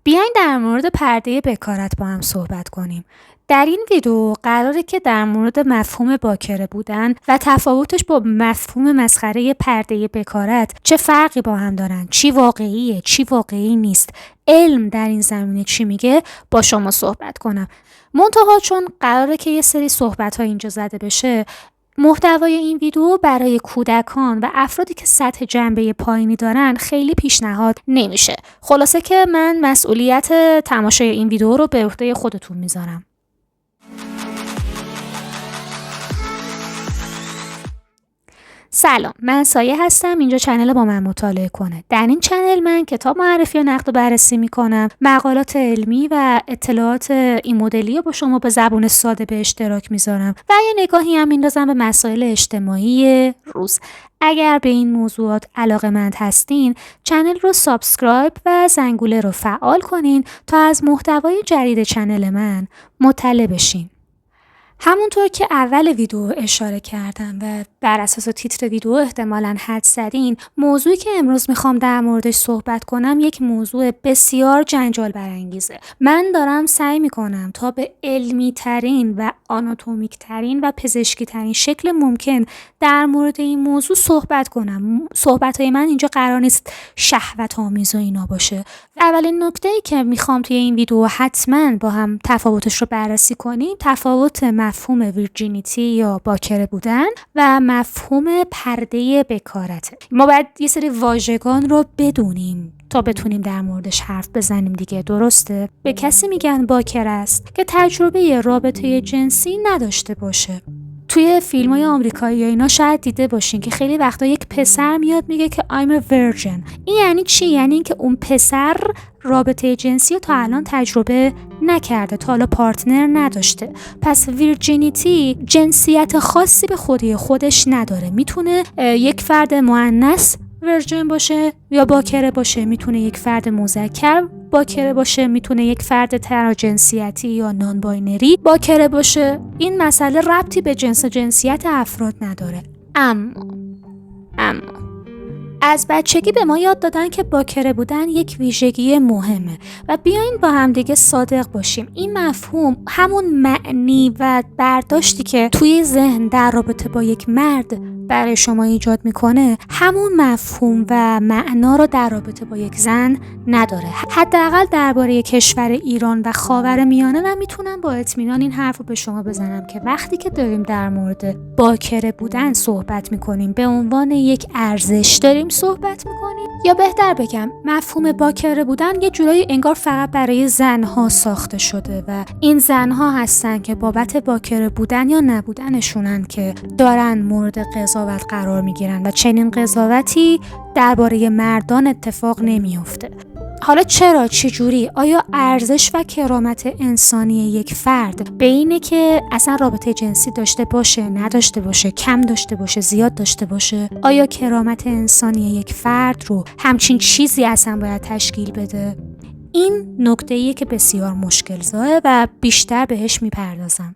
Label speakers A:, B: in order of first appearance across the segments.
A: بیاین در مورد پرده بکارت با هم صحبت کنیم. در این ویدیو قراره که در مورد مفهوم باکره بودن و تفاوتش با مفهوم مسخره پرده بکارت چه فرقی با هم دارن، چی واقعیه، چی واقعی نیست، علم در این زمینه چی میگه با شما صحبت کنم. منتها چون قراره که یه سری صحبت‌ها اینجا زده بشه، محتوای این ویدیو برای کودکان و افرادی که سطح جنبه پایینی دارن خیلی پیشنهاد نمیشه. خلاصه که من مسئولیت تماشای این ویدیو رو به عهده خودتون میذارم. سلام، من سایه هستم. اینجا چنل با من مطالعه کنه. در این چنل من کتاب معرفی و نقد و بررسی میکنم، مقالات علمی و اطلاعات این مدلی رو با شما به زبان ساده به اشتراک میذارم و یه نگاهی هم میندازم به مسائل اجتماعی روز. اگر به این موضوعات علاقه‌مند هستین، چنل رو سابسکرایب و زنگوله رو فعال کنین تا از محتوای جدید چنل من مطلع بشین. همونطور که اول ویدیو اشاره کردم و بر اساس تیتر ویدیو احتمالاً حدس زدین، موضوعی که امروز میخوام در موردش صحبت کنم یک موضوع بسیار جنجال برانگیزه. من دارم سعی میکنم تا به علمی ترین و آناتومیک ترین و پزشکی ترین شکل ممکن در مورد این موضوع صحبت کنم. صحبتهای من اینجا قرار نیست شهوت آمیز و اینا باشه. اولین نکته‌ای که میخوام توی این ویدیو حتما با هم تفاوتش رو بررسی کنیم، تفاوت مفهوم ویرجینیتی یا باکره بودن و مفهوم پرده بکارته. ما باید یه سری واژگان رو بدونیم تا بتونیم در موردش حرف بزنیم دیگه. درسته؟ به کسی میگن باکر است که تجربه رابطه جنسی نداشته باشه. توی فیلم‌های آمریکایی یا اینا شاید دیده باشین که خیلی وقتا یک پسر میاد میگه که I'm a virgin. این یعنی چی؟ یعنی اینکه اون پسر رابطه جنسی رو تا الان تجربه نکرده، تا حالا پارتنر نداشته. پس ویرجینیتی جنسیت خاصی به خودش نداره. میتونه یک فرد مؤنث ورژن باشه یا باکره باشه، میتونه یک فرد مذکر باکره باشه، میتونه یک فرد تراجنسیتی یا نان باینری باکره باشه. این مسئله ربطی به جنسیت افراد نداره. اما از بچگی به ما یاد دادن که باکره بودن یک ویژگی مهمه و بیاین با هم دیگه صادق باشیم. این مفهوم همون معنی و برداشتی که توی ذهن در رابطه با یک مرد برای شما ایجاد میکنه، همون مفهوم و معنا رو در رابطه با یک زن نداره. حداقل درباره کشور ایران و خاورمیانه من میتونم با اطمینان این حرف رو به شما بزنم که وقتی که داریم در مورد باکره بودن صحبت میکنیم، به عنوان یک ارزش داریم صحبت میکنیم، یا بهتر بگم مفهوم باکره بودن یه جورایی انگار فقط برای زنها ساخته شده و این زنها هستن که بابت باکره بودن یا نبودنشونن که دارن مورد قضاوت قرار میگیرن و چنین قضاوتی درباره مردان اتفاق نمیفته. حالا چرا؟ چجوری؟ آیا ارزش و کرامت انسانی یک فرد به اینه که اصلا رابطه جنسی داشته باشه، نداشته باشه، کم داشته باشه، زیاد داشته باشه؟ آیا کرامت انسانی یک فرد رو همچین چیزی اصلا باید تشکیل بده؟ این نکته‌ایه که بسیار مشکل زاه و بیشتر بهش میپردازم.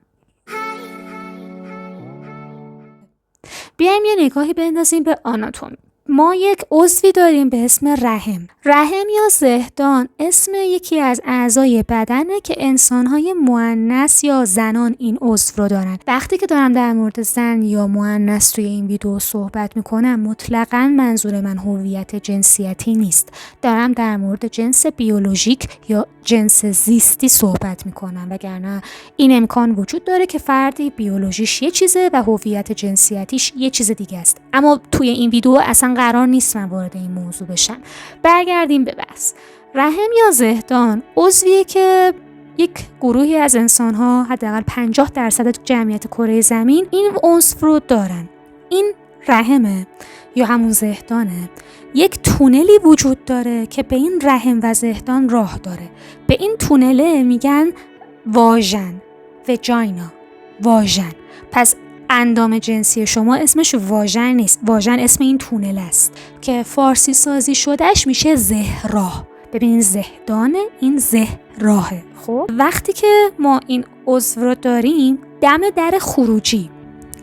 A: بیایم یه نگاهی بندازیم به آناتومی. ما یک عضوی داریم به اسم رحم. رحم یا زهدان اسم یکی از اعضای بدنه که انسان‌های مؤنث یا زنان این عضو رو دارن. وقتی که دارم در مورد زن یا مؤنث توی این ویدیو صحبت میکنم، مطلقاً منظور من هویت جنسیتی نیست. دارم در مورد جنس بیولوژیک یا جنس زیستی صحبت میکنم، وگرنه این امکان وجود داره که فردی بیولوژیش یه چیزه و هویت جنسیتیش یه چیز دیگه است. اما توی این ویدیو اصلا قرار نیست من وارد این موضوع بشم. برگردیم به بحث. رحم یا زهدان عضویه که یک گروهی از انسان‌ها، حداقل 50% جمعیت کره زمین، این عضو رو دارن. این رحمه یا همون زهدانه. یک تونلی وجود داره که به این رحم و زهدان راه داره. به این تونله میگن واژن، وجاینا، واژن. پس اندام جنسی شما اسمش واژن نیست. واژن اسم این تونل است که فارسی سازی شدهش میشه زهراه. ببینید زهدانه، این زهراهه. خب وقتی که ما این عضو رو داریم، دم در خروجی،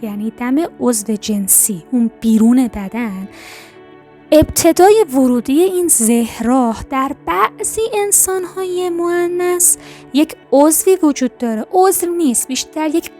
A: یعنی دم عضو جنسی اون بیرون بدن، ابتدای ورودی این زهراه در بعضی انسان‌های مؤنث یک عضوی وجود داره. عضو نیست، بیشتر یک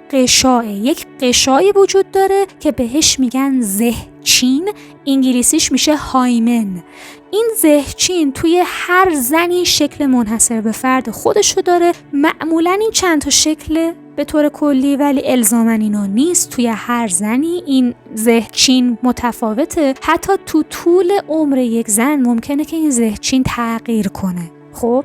A: قشایی وجود داره که بهش میگن زهچین، انگلیسیش میشه هایمن. این زهچین توی هر زنی شکل منحصر به فرد خودشو داره. معمولا این چند تا شکل به طور کلی، ولی الزاماً اینا نیست. توی هر زنی این زهچین متفاوته. حتی تو طول عمر یک زن ممکنه که این زهچین تغییر کنه. خب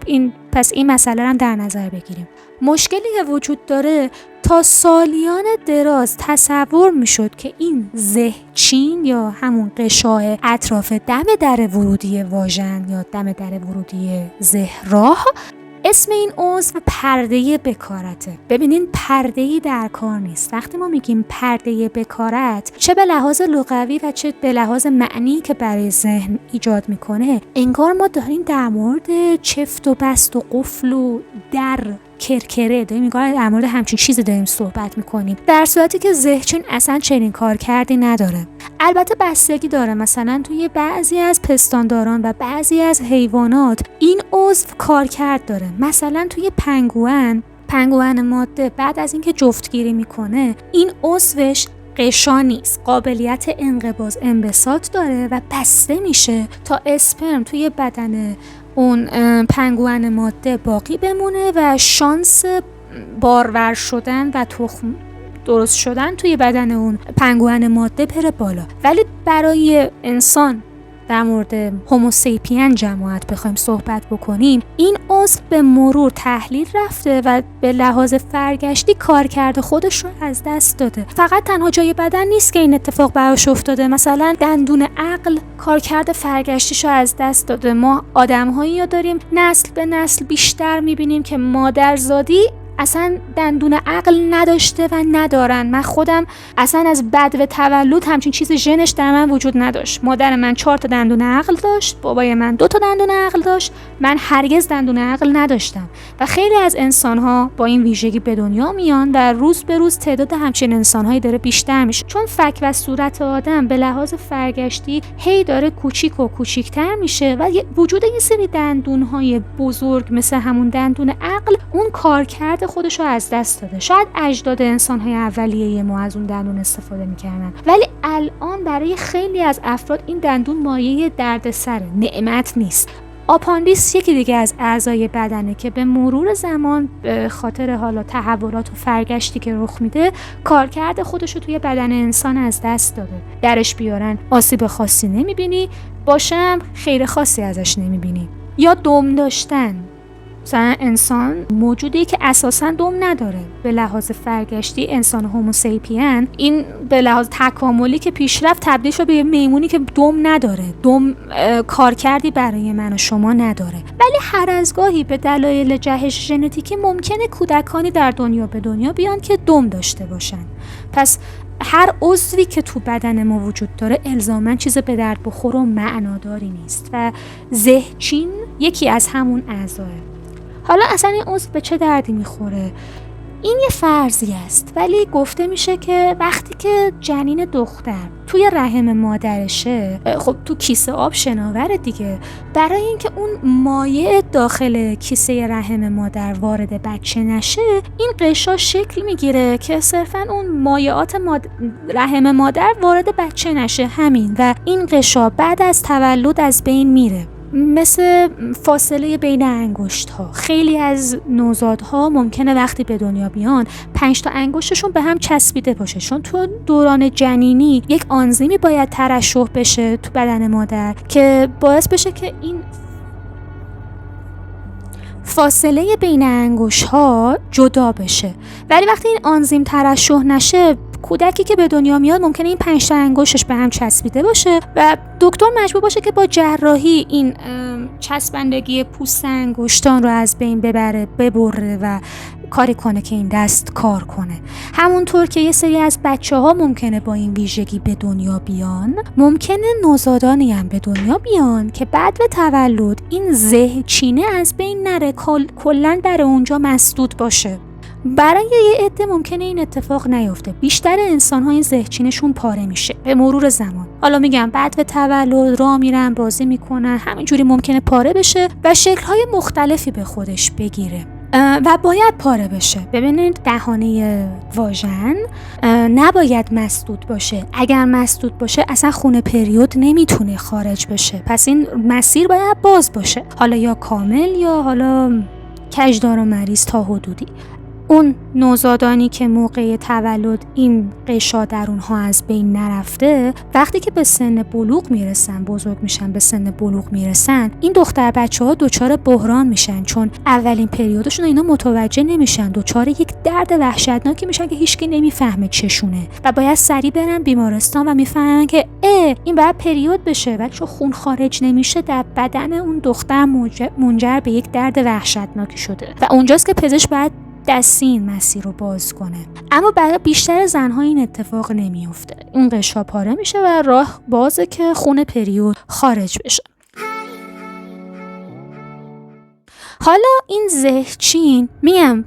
A: پس این مسئله رو هم در نظر بگیریم. مشکلی که وجود داره، تا سالیان دراز تصور میشد که این زهچین یا همون قشای اطراف دم در ورودی واژن یا دم در ورودی زهراه، اسم این عضو پرده بکارته. ببینین، پرده‌ای در کار نیست. وقتی ما میگیم پرده بکارت، چه به لحاظ لغوی و چه به لحاظ معنی که برای ذهن ایجاد میکنه، انگار ما داریم در مورد چفت و بست و قفل و در کرکره داریم در مورد همچین چیزی داریم صحبت میکنیم، در صورتی که زهچین اصلا چنین کار کردی نداره. البته بستگی داره، مثلا توی بعضی از پستانداران و بعضی از حیوانات این عضو کارکرد داره. مثلا توی پنگوئن ماده بعد از اینکه جفتگیری میکنه، این عضوش قشا نیست، قابلیت انبساط داره و بسته میشه تا اسپرم توی بدن اون پنگوئن ماده باقی بمونه و شانس بارور شدن و تخم درست شدن توی بدن اون پنگوئن ماده بره بالا. ولی برای انسان، در مورد هوموسیپین جماعت بخوایم صحبت بکنیم، این عضو به مرور تحلیل رفته و به لحاظ فرگشتی کارکرد خودش رو از دست داده. فقط تنها جای بدن نیست که این اتفاق براش افتاده، مثلا دندون عقل کارکرد فرگشتیش رو از دست داده. ما آدم‌هایی رو داریم نسل به نسل بیشتر می‌بینیم که مادرزادی اصلا دندون عقل نداشته و ندارن. من خودم اصلا از بدو تولد همچین چیز ژنش در من وجود نداشت. مادر من 4 تا دندون عقل داشت، بابای من 2 تا دندون عقل داشت، من هرگز دندون عقل نداشتم. و خیلی از انسان‌ها با این ویژگی به دنیا میان و روز به روز تعداد همچین انسان‌هایی داره بیشتر میشه، چون فک و صورت آدم به لحاظ فرگشتی هی داره کوچیک و کوچیک‌تر میشه و وجود یه سری دندون‌های بزرگ مثل همون دندون عقل اون کارکرد خودشو از دست داده. شاید اجداد انسان‌های اولیه ما از اون دندون استفاده می‌کردن، ولی الان برای خیلی از افراد این دندون مایه دردسر، نعمت نیست. آپاندیس یکی دیگه از اعضای بدنه که به مرور زمان به خاطر حالا تحولات و فرگشتی که رخ میده کارکرد خودشو توی بدن انسان از دست داده. درش بیارن آسیب خاصی نمی‌بینی، باشم خیر خاصی ازش نمی‌بینی. یا دم داشتن، مثلا انسان موجودی که اساساً دم نداره. به لحاظ فرگشتی انسان هوموسیپین این به لحاظ تکاملی که پیشرفت تبدیل شد به میمونی که دم نداره، دم کارکردی برای من و شما نداره. ولی هر از گاهی به دلایل جهش ژنتیکی ممکنه کودکانی در دنیا به دنیا بیان که دم داشته باشن. پس هر عضوی که تو بدن ما وجود داره الزاماً چیز به درد بخور و معناداری نیست و زهچین یکی از همون اعضاه. حالا اصلا این عضو به چه دردی میخوره؟ این یه فرضی است، ولی گفته میشه که وقتی که جنین دختر توی رحم مادرشه، خب تو کیسه آب شناوره دیگه، برای اینکه اون مایع داخل کیسه رحم مادر وارد بچه نشه، این قشا شکل میگیره که صرفا اون مایعات رحم مادر وارد بچه نشه، همین. و این قشا بعد از تولد از بین میره، مثل فاصله بین انگشت ها. خیلی از نوزادها ممکنه وقتی به دنیا بیان 5 تا انگشتشون به هم چسبیده باشه، چون تو دوران جنینی یک آنزیمی باید ترشح بشه تو بدن مادر که باعث بشه که این فاصله بین انگشت ها جدا بشه. ولی وقتی این آنزیم ترشح نشه، کودکی که به دنیا میاد ممکنه این 5 تا انگشتش به هم چسبیده باشه و دکتر مجبور باشه که با جراحی این چسبندگی پوست انگشتان رو از بین ببره و کاری کنه که این دست کار کنه. همونطور که یه سری از بچه‌ها ممکنه با این ویژگی به دنیا بیان، ممکنه نوزادانی هم به دنیا بیان که بعد به تولد این زهچینه از بین نره، کلاً در اونجا مسدود باشه. برای یه عده ممکنه این اتفاق نیفته. بیشتر انسان‌ها این زهچینشون پاره میشه به مرور زمان. حالا میگم بعد به تولد راه میرن، بازی میکنن، همینجوری ممکنه پاره بشه و شکل‌های مختلفی به خودش بگیره و باید پاره بشه. ببینید دهانه واژن نباید مسدود باشه. اگر مسدود باشه اصلا خون پریود نمیتونه خارج بشه، پس این مسیر باید باز باشه، حالا یا کامل یا حالا کجدار و مریض تا حدودی. اون نوزادانی که موقع تولد این قشا در اونها از بین نرفته، وقتی که به سن بلوغ میرسن، بزرگ میشن، به سن بلوغ میرسن، این دختر بچه ها دچار بحران میشن، چون اولین پریودشون اینا متوجه نمیشن، دچار یک درد وحشتناکی میشن که هیچکی نمیفهمه چشونه و باید سریع برن بیمارستان و میفهمن که این باید پریود بشه، ولی چون خون خارج نمیشه در بدن اون دختر منجر به یک درد وحشتناکی شده و اونجاست که پزشک باید دستی این مسیر رو باز کنه. اما برای بیشتر زنها این اتفاق نمیفته. اون قشا پاره میشه و راه بازه که خون پریود خارج بشه. حالا این زهچین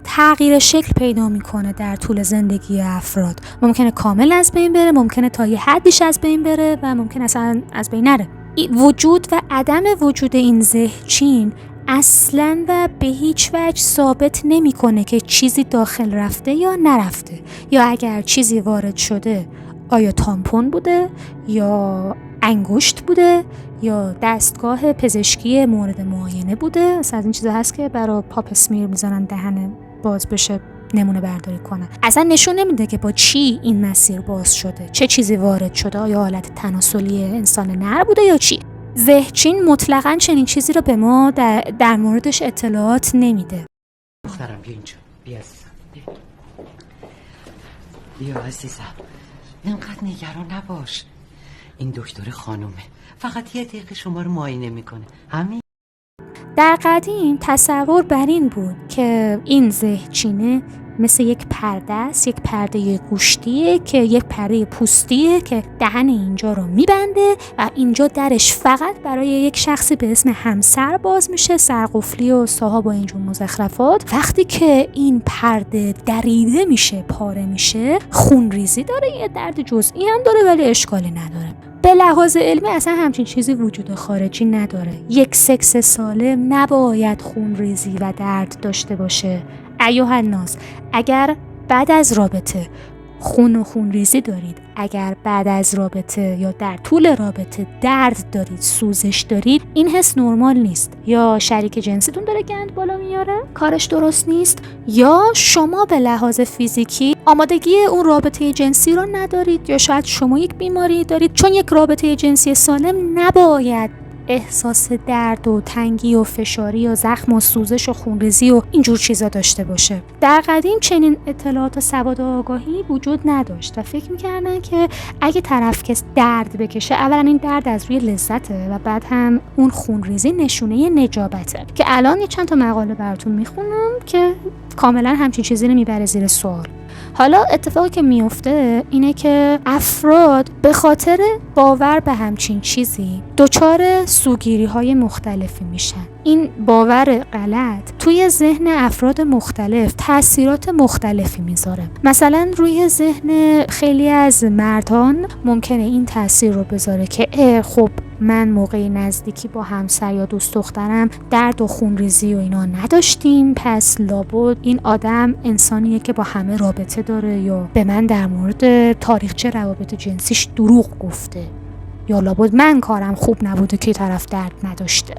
A: تغییر شکل پیدا میکنه در طول زندگی افراد. ممکنه کامل از بین بره، ممکنه تا یه حدیش از بین بره و ممکنه اصلا از بین نره. وجود و عدم وجود این زهچین اصلاً و به هیچ وجه ثابت نمی‌کنه که چیزی داخل رفته یا نرفته، یا اگر چیزی وارد شده آیا تامپون بوده یا انگشت بوده یا دستگاه پزشکی مورد معاینه بوده. از این چیزا هست که برای پاپ اسمیر میزنن دهن باز بشه نمونه برداری کنن. اصلا نشون نمیده که با چی این مسیر باز شده، چه چیزی وارد شده، آیا حالت تناسلی انسان نر بوده یا چی. زهچین مطلقاً چنین چیزی رو به ما در موردش اطلاعات نمیده.
B: دخترم بیا اینجا، بیا عزیزم، بیا عزیزم، اینقدر نگران نباش. این دکتر خانومه، فقط یه دقیقه شما رو معاینه میکنه، همین.
A: در قدیم تصور بر این بود که این زهچینه مثل یک پرده است، یک پرده گوشتیه که یک پرده پوستیه که دهن اینجا رو میبنده و اینجا درش فقط برای یک شخصی به اسم همسر باز میشه، سرقفلی و صاحب و اینجور مزخرفات. وقتی که این پرده دریده میشه، پاره میشه، خون ریزی داره، یه درد جزئی هم داره ولی اشکالی نداره. به لحاظ علمی اصلا همچین چیزی وجود خارجی نداره. یک سکس سالم نباید خون ریزی و درد داشته باشه. ایها الناس، اگر بعد از رابطه خون ریزی دارید، اگر بعد از رابطه یا در طول رابطه درد دارید، سوزش دارید، این حس نرمال نیست. یا شریک جنسیتون داره گند بالا میاره، کارش درست نیست، یا شما به لحاظ فیزیکی آمادگی اون رابطه جنسی رو ندارید، یا شاید شما یک بیماری دارید، چون یک رابطه جنسی سالم نباید احساس درد و تنگی و فشاری و زخم و سوزش و خونریزی و اینجور چیزا داشته باشه. در قدیم چنین اطلاعات و سواد و آگاهی وجود نداشت و فکر میکردن که اگه طرف کس درد بکشه، اولا این درد از روی لذته و بعد هم اون خونریزی نشونه نجابته، که الان یه چند تا مقاله براتون میخونم که کاملا همچین چیزی رو میبره زیر سوال. حالا اتفاقی که میفته اینه که افراد به خاطر باور به همچین چیزی دچار سوگیری‌های مختلفی میشن. این باور غلط توی ذهن افراد مختلف تأثیرات مختلفی میذاره. مثلا روی ذهن خیلی از مردان ممکنه این تأثیر رو بذاره که خب من موقع نزدیکی با همسر یا دوست دخترم درد و خونریزی و اینا نداشتیم، پس لابد این آدم انسانیه که با همه رابطه داره، یا به من در مورد تاریخچه روابط جنسیش دروغ گفته، یا لابد من کارم خوب نبوده که طرف درد نداشته.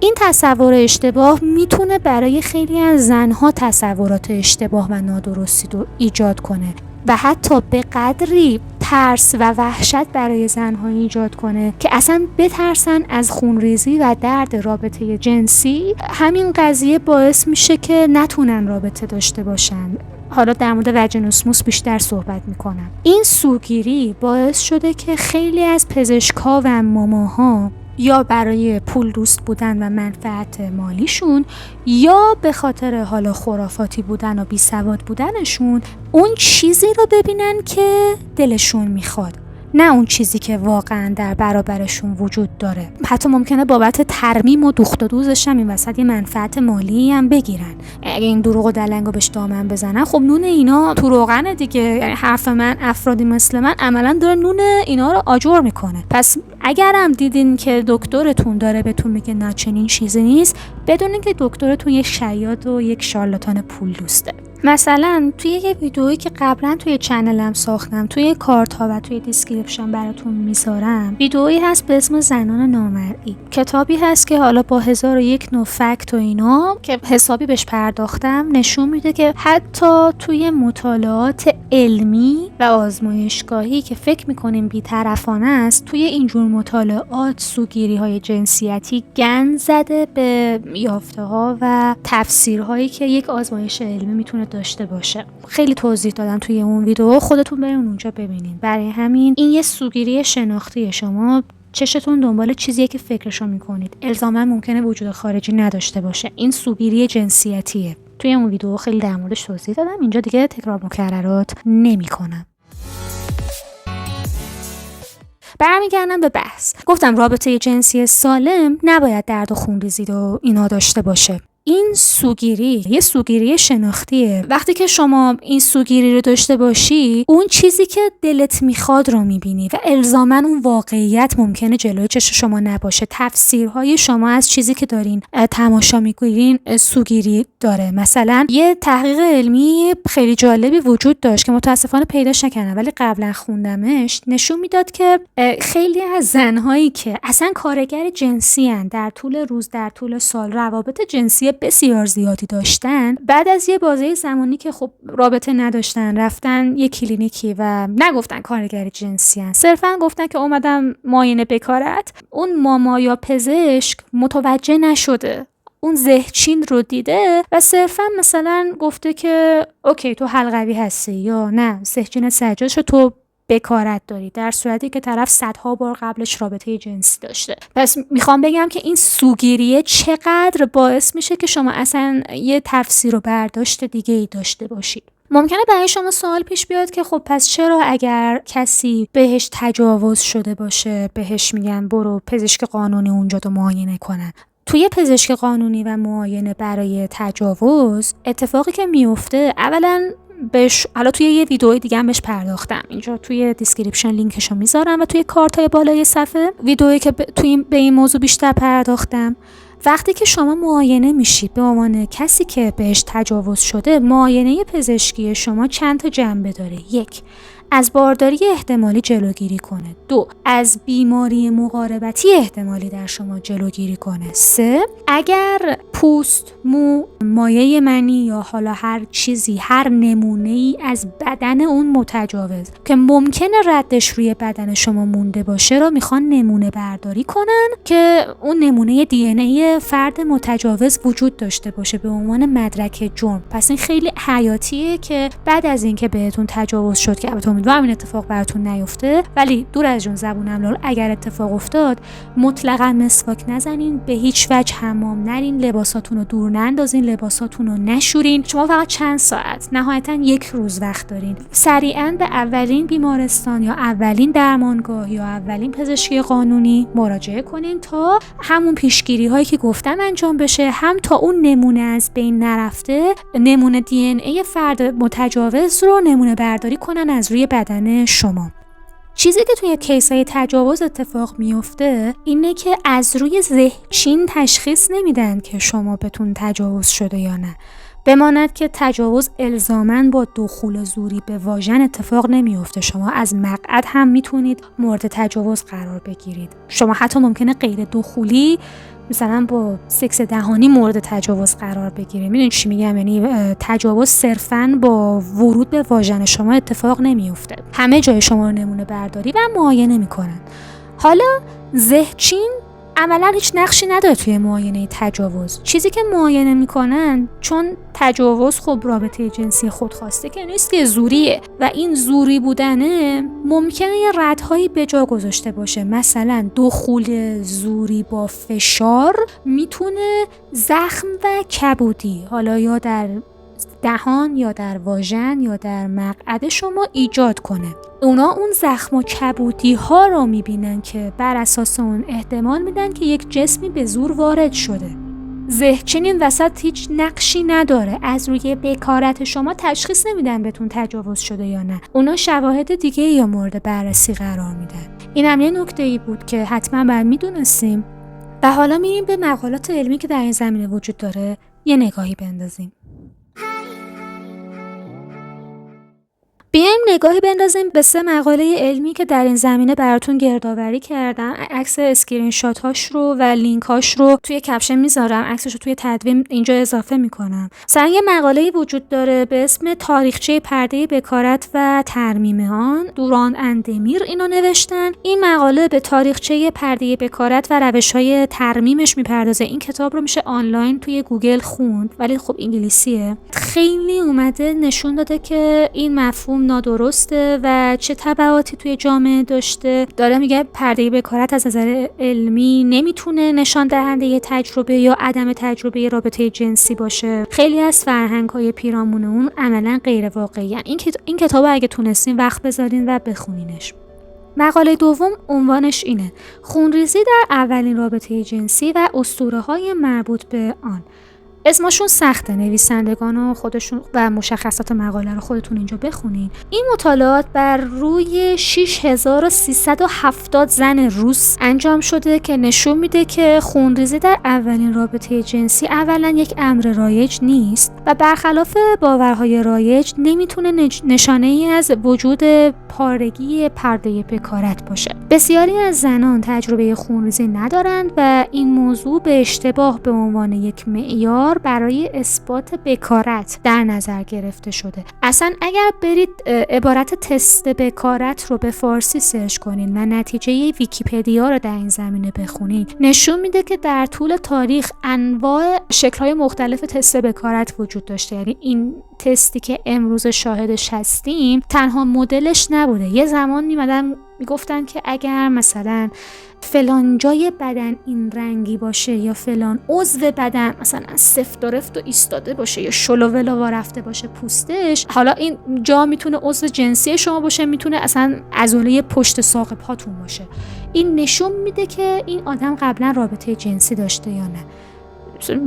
A: این تصور اشتباه میتونه برای خیلی از زنها تصورات اشتباه و نادرستی رو ایجاد کنه و حتی به قدری ترس و وحشت برای زنها ایجاد کنه که اصلا بترسن از خونریزی و درد رابطه جنسی. همین قضیه باعث میشه که نتونن رابطه داشته باشن. حالا در مورد وجنوسموس بیشتر صحبت میکنم. این سوگیری باعث شده که خیلی از پزشک‌ها و ماماها یا برای پول دوست بودن و منفعت مالیشون، یا به خاطر حالا خرافاتی بودن و بی سواد بودنشون، اون چیزی رو ببینن که دلشون میخواد. نه اون چیزی که واقعا در برابرشون وجود داره. حتی ممکنه بابت ترمیم و دوخت و دوزش هم این وسط یه منفعت مالی هم بگیرن. اگه این دروغ و دلنگو بهش دامن بزنن، خب نون اینا تو روغنه دیگه. یعنی حرف من افرادی مثل من عملا داره نون اینا رو آجر میکنه. پس اگرم دیدین که دکترتون داره بهتون میگه نه چنین چیزی نیست، بدونین که دکترتون یک شیاد و یک شارلاتان پول دوسته. مثلا توی یه ویدئویی که قبلا توی چنلم ساختم، توی کارت ها و توی دیسکریپشن براتون میذارم، ویدئویی هست به اسم زنان نامرئی. کتابی هست که حالا با 1001 نوع فکت و اینا که حسابی بهش پرداختم نشون میده که حتی توی مطالعات علمی و آزمایشگاهی که فکر میکنیم بی‌طرفانه است، توی اینجور مطالعات سوگیری های جنسیتی گند زده به یافته ها و تفسیرهایی که یک آزمایش علمی میتونه داشته باشه. خیلی توضیح دادم توی اون ویدیو، خودتون برین اونجا ببینین. برای همین این یه سوگیری شناختی، شما چشتون دنبال چیزیه که فکرشو میکنید، الزاما ممکنه وجود خارجی نداشته باشه. این سوگیری جنسیتیه. توی اون ویدیو خیلی در موردش توضیح دادم، اینجا دیگه تکرار مکررات نمیکنم. برمیگردم به بحث. گفتم رابطه جنسی سالم نباید درد و خونریزی و اینا داشته باشه. این سوگیری یه سوگیری شناختیه. وقتی که شما این سوگیری رو داشته باشی، اون چیزی که دلت میخواد رو میبینی و الزاماً اون واقعیت ممکنه جلوی چشم شما نباشه. تفسیرهای شما از چیزی که دارین تماشا میکنین سوگیری داره. مثلا یه تحقیق علمی خیلی جالبی وجود داشت که متاسفانه پیداش نکردم ولی قبلا خوندمش، نشون میداد که خیلی از زنهایی که اصلا کارگر جنسی هن، در طول روز در طول سال روابط جنسی بسیار زیادی داشتن، بعد از یه بازه زمانی که خب رابطه نداشتن رفتن یه کلینیکی و نگفتن کارگر جنسی هن، صرفا گفتن که اومدم معاینه بکارت، اون ماما یا پزشک متوجه نشده، اون زهچین رو دیده و صرفا مثلا گفته که اوکی تو حلقوی هستی یا نه زهچین سجاد شد تو بکارت داری، در صورتی که طرف صدها بار قبلش رابطه جنسی داشته. پس میخوام بگم که این سوگیریه چقدر باعث میشه که شما اصلا یه تفسیر و برداشت دیگه ای داشته باشید. ممکنه برای شما سوال پیش بیاد که خب پس چرا اگر کسی بهش تجاوز شده باشه بهش میگن برو پزشک قانونی اونجا تو معاینه کنن؟ توی پزشک قانونی و معاینه برای تجاوز اتفاقی که میفته، اولا حالا توی یه ویدیو دیگه هم بهش پرداختم، اینجا توی دیسکریپشن لینکشو میذارم و توی کارتای بالای صفحه ویدیویی که به این موضوع بیشتر پرداختم. وقتی که شما معاینه میشید به عنوان کسی که بهش تجاوز شده، معاینه پزشکی شما چند تا جنبه داره. 1. از بارداری احتمالی جلوگیری کنه. 2. از بیماری مقاربتی احتمالی در شما جلوگیری کنه. 3. اگر پوست، مو، مایع منی یا حالا هر چیزی، هر نمونه‌ای از بدن اون متجاوز که ممکنه ردش روی بدن شما مونده باشه رو میخوان نمونه برداری کنن که اون نمونه دی ان ای فرد متجاوز وجود داشته باشه به عنوان مدرک جرم. پس این خیلی حیاتیه که بعد از اینکه بهتون تجاوز شد، که البته امیدوارم این اتفاق براتون نیفته، ولی دور از جون زبونم لال، اگر اتفاق افتاد مطلقاً مسواک نزنین، به هیچ وجه حمام نرین، لباساتون رو دور نندازین، لباساتون رو نشورین. شما فقط چند ساعت، نهایتاً 1 روز وقت دارین، سریعاً به اولین بیمارستان یا اولین درمانگاه یا اولین پزشکی قانونی مراجعه کنین تا همون پیشگیری هایی که گفتم انجام بشه، هم تا اون نمونه از بین نرفته، نمونه دی ان ای فرد متجاوز رو نمونه برداری کنن از روی بدن شما. چیزی که توی کیسای تجاوز اتفاق میفته اینه که از روی زهچین تشخیص نمیدن که شما بهتون تجاوز شده یا نه. بماند که تجاوز الزاماً با دخول زوری به واژن اتفاق نمیفته. شما از مقعد هم میتونید مورد تجاوز قرار بگیرید. شما حتی ممکنه غیر دخولی مثلا با سکس دهانی مورد تجاوز قرار بگیرید. میدونید چی میگم؟ یعنی تجاوز صرفاً با ورود به واژن شما اتفاق نمیفته. همه جای شما رو نمونه برداری و معاینه میکنن. حالا زهچین عملا هیچ نقشی نداره توی معاینه تجاوز. چیزی که معاینه میکنن، چون تجاوز خب رابطه جنسی خودخواسته که نیست که زوریه و این زوری بودنه ممکنه یه ردهایی به جا گذاشته باشه. مثلا دخول زوری با فشار میتونه زخم و کبودی، حالا یا در دهان یا در واژن یا در مقعد شما ایجاد کنه. اونا اون زخم و کبودی ها رو میبینن که بر اساس اون احتمال میدن که یک جسمی به زور وارد شده. ذهنچین این وسط هیچ نقشی نداره. از روی بکارت شما تشخیص نمیدن بهتون تجاوز شده یا نه. اونا شواهد دیگه یا مورد بررسی قرار میدن. این هم یه نکته‌ای بود که حتما باید میدونستیم. و حالا میریم به مقالات علمی که در این زمینه وجود داره یه نگاهی بندازیم. بیایم نگاهی بندازیم به 3 مقاله علمی که در این زمینه براتون گردآوری کردم. عکس اسکرین شات هاش رو و لینک هاش رو توی کپشن میذارم، عکسش رو توی تدوین اینجا اضافه میکنم. مثلا یه مقاله وجود داره به اسم تاریخچه پرده بکارت و ترمیم آن، دوران اندمیر اینو نوشتن. این مقاله به تاریخچه پرده بکارت و روش‌های ترمیمش میپردازه. این کتاب رو میشه آنلاین توی گوگل خوند، ولی خب انگلیسیه. خیلی اومده نشون داده که این مفهوم نادرسته و چه تبعاتی توی جامعه داشته. داره میگه پرده بکارت از نظر علمی نمیتونه نشان دهنده تجربه یا عدم تجربه رابطه جنسی باشه. خیلی از فرهنگ‌های پیرامون اون عملاً غیر واقعی. این کتاب اگه تونستین وقت بذارین و بخونینش. مقاله دوم عنوانش اینه: خونریزی در اولین رابطه جنسی و اسطوره‌های مربوط به آن. اسمشون سخته، نویسندگان و خودشون و مشخصات مقاله رو خودتون اینجا بخونین. این مطالعات بر روی 6370 زن روس انجام شده که نشون میده که خونریزی در اولین رابطه جنسی اولا یک امر رایج نیست و برخلاف باورهای رایج نمیتونه نشانه ای از وجود پارگی پرده بکارت باشه. بسیاری از زنان تجربه خونریزی ندارند و این موضوع به اشتباه به عنوان یک معیار برای اثبات بکارت در نظر گرفته شده. اصلا اگر برید عبارت تست بکارت رو به فارسی سرچ کنین و نتیجه ویکی‌پدیا رو در این زمینه بخونین، نشون میده که در طول تاریخ انواع شکل‌های مختلف تست بکارت وجود داشته. یعنی این تستی که امروز شاهدش هستیم تنها مدلش نبوده. یه زمان میگفتن که اگر مثلا فلان جای بدن این رنگی باشه یا فلان عضو بدن مثلا سفت و رفت و ایستاده باشه یا شلو ولو رفته باشه پوستش، حالا این جا میتونه عضو جنسی شما باشه، میتونه اصلا عضله پشت ساق پاتون باشه. این نشون میده که این آدم قبلا رابطه جنسی داشته یا نه.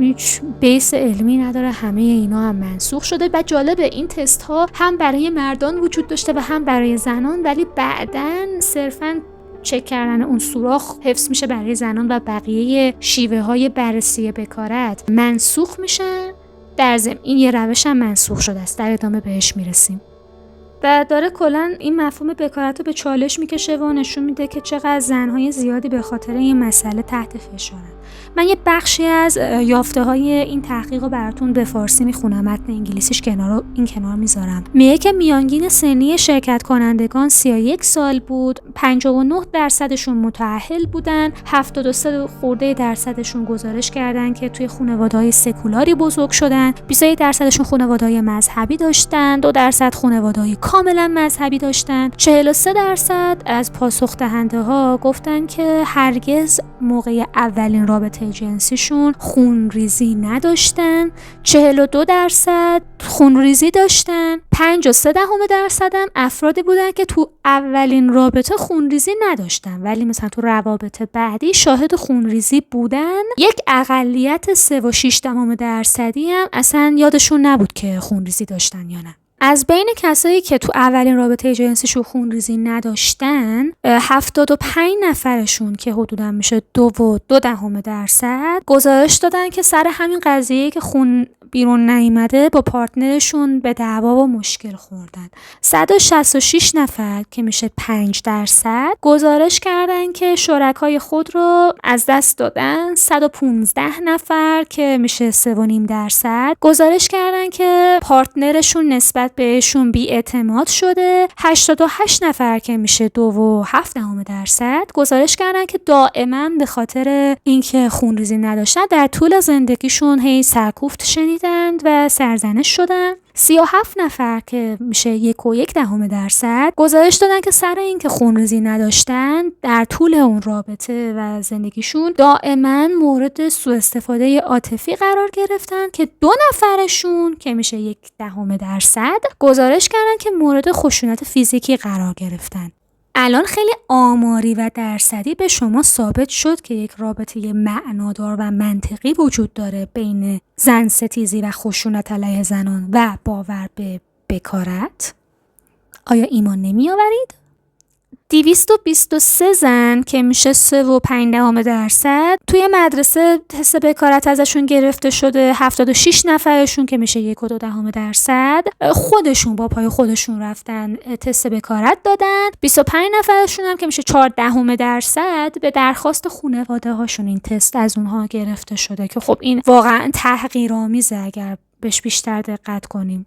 A: هیچ بیس علمی نداره، همه اینا هم منسوخ شده. و جالبه این تست ها هم برای مردان وجود داشته و هم برای زنان، ولی بعدن صرفاً چک کردن اون سوراخ حفظ میشه برای زنان و بقیه شیوه های بررسی بکارت منسوخ میشن. در ضمن این یه روش هم منسوخ شده است، در ادامه بهش میرسیم. و داره کلاً این مفهوم بکارت رو به چالش میکشه و نشون میده که چقدر زنهای زیادی به خاطر این مسئله تحت فشارن. من یه بخشی از یافته های این تحقیق رو براتون به فارسی میخونم، متن انگلیسیش کنار میذارم. میگه که میانگین سنی شرکت کنندگان 31 سال بود، 59% متأهل بودن، 73% گزارش کردن که توی خانواده‌های سکولاری بزرگ شدن، 21% خانواده‌های مذهبی داشتن، 2% خانواده‌های کاملا مذهبی داشتن، 43% از پاسخ دهنده ها گفتن که هرگز موقع اولین رابطه جنسیشون خونریزی نداشتن، 42% خونریزی داشتن، 5.3% هم افرادی بودن که تو اولین رابطه خونریزی نداشتن ولی مثلا تو روابط بعدی شاهد خونریزی بودن. یک اقلیت 3.6% هم اصلا یادشون نبود که خونریزی داشتن یا نه. از بین کسایی که تو اولین رابطه جنسیشون خونریزی نداشتن، 75 نفرشون که حدوداً میشه 2.2% گزارش دادن که سر همین قضیه که خون بیرون نیامده با پارتنرشون به دعوا و مشکل خوردن. 166 نفر که میشه 5% گزارش کردن که شرکای خود رو از دست دادن. 115 نفر که میشه 3.5% گزارش کردن که پارتنرشون نسبت بهشون بی‌اعتماد شده. 88 نفر که میشه 2.7% گزارش کردن که دائما به خاطر اینکه خونریزی نداشتن در طول زندگیشون هی سرکوفت شنیدن پریدند و سرزنش شدن. 37 نفر که میشه 1.1% گزارش دادن که سر این که خونریزی نداشتن در طول اون رابطه و زندگیشون دائما مورد سوء استفاده عاطفی قرار گرفتن که 2 نفرشون که میشه 0.1% گزارش کردن که مورد خشونت فیزیکی قرار گرفتن. الان خیلی آماری و درصدی به شما ثابت شد که یک رابطه معنادار و منطقی وجود داره بین زن ستیزی و خشونت علیه زنان و باور به بکارت؟ آیا ایمان نمی آورید؟ 223 زن که میشه 3.5% توی مدرسه تست بکارت ازشون گرفته شده. 76 نفرشون که میشه 1.2% خودشون با پای خودشون رفتن تست بکارت دادن. 25 نفرشون هم که میشه 0.4% به درخواست خانواده هاشون این تست از اونها گرفته شده که خب این واقعا تحقیرآمیزه اگر بهش بیشتر دقت کنیم.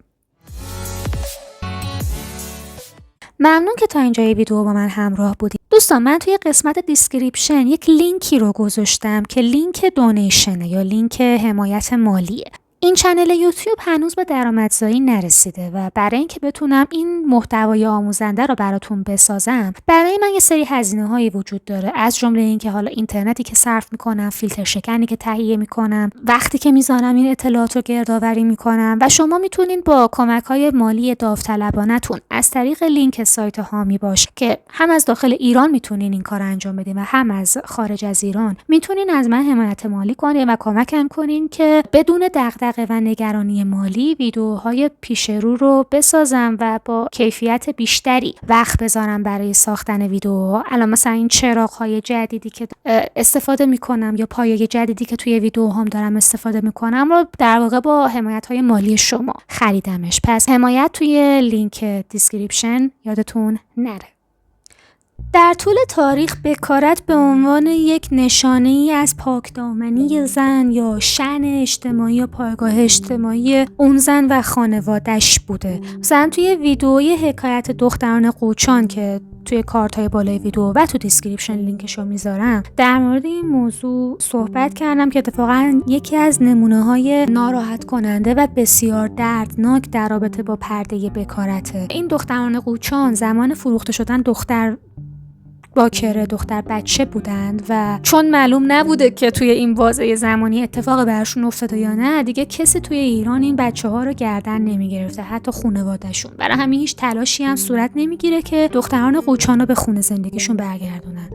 A: ممنون که تا اینجای ویدیو با من همراه بودید. دوستان من توی قسمت دیسکریپشن یک لینکی رو گذاشتم که لینک دونیشنه یا لینک حمایت مالیه. این چنل یوتیوب هنوز به درآمدزایی نرسیده و برای اینکه بتونم این محتوای آموزنده رو براتون بسازم برای من یه سری هزینه‌هایی وجود داره، از جمله اینکه حالا اینترنتی که صرف میکنم، فیلتر شکنی که تهیه میکنم، وقتی که میذارم این اطلاعات رو گردآوری میکنم و شما میتونین با کمک‌های مالی داوطلبانه‌تون از طریق لینک سایت هامی باش که هم از داخل ایران میتونین این کار انجام بدین و هم از خارج از ایران میتونین از من حمایت مالی کنین و کمکم کنین که بدون دغدغه و نگرانی مالی ویدیوهای پیش رو بسازم و با کیفیت بیشتری وقت بذارم برای ساختن ویدیوها. الان مثلا این چراغ‌های جدیدی که استفاده میکنم یا پایه جدیدی که توی ویدیوهام دارم استفاده میکنم رو در واقع با حمایت‌های مالی شما خریدمش. پس حمایت توی لینک دیسکریپشن یادتون نره. در طول تاریخ بکارت به عنوان یک نشانه‌ای از پاکدامنی زن یا شأن اجتماعی یا پایگاه اجتماعی اون زن و خانواده‌اش بوده. مثلا توی ویدئوی حکایت دختران قوچان که توی کارت‌های بالای ویدیو و تو دیسکریپشن لینکشو میذارم در مورد این موضوع صحبت کردم که اتفاقا یکی از نمونه‌های ناراحت کننده و بسیار دردناک در رابطه با پرده بکارته. این دختران قوچان زمان فروخته شدن دختر باکره، دختر بچه بودند و چون معلوم نبوده که توی این بازه زمانی اتفاق براشون افتاده یا نه، دیگه کسی توی ایران این بچه ها رو گردن نمیگرفته، حتی خانواده‌شون. برای همین هیچ تلاشی هم صورت نمیگیره که دختران قوچان رو به خونه زندگیشون برگردونن.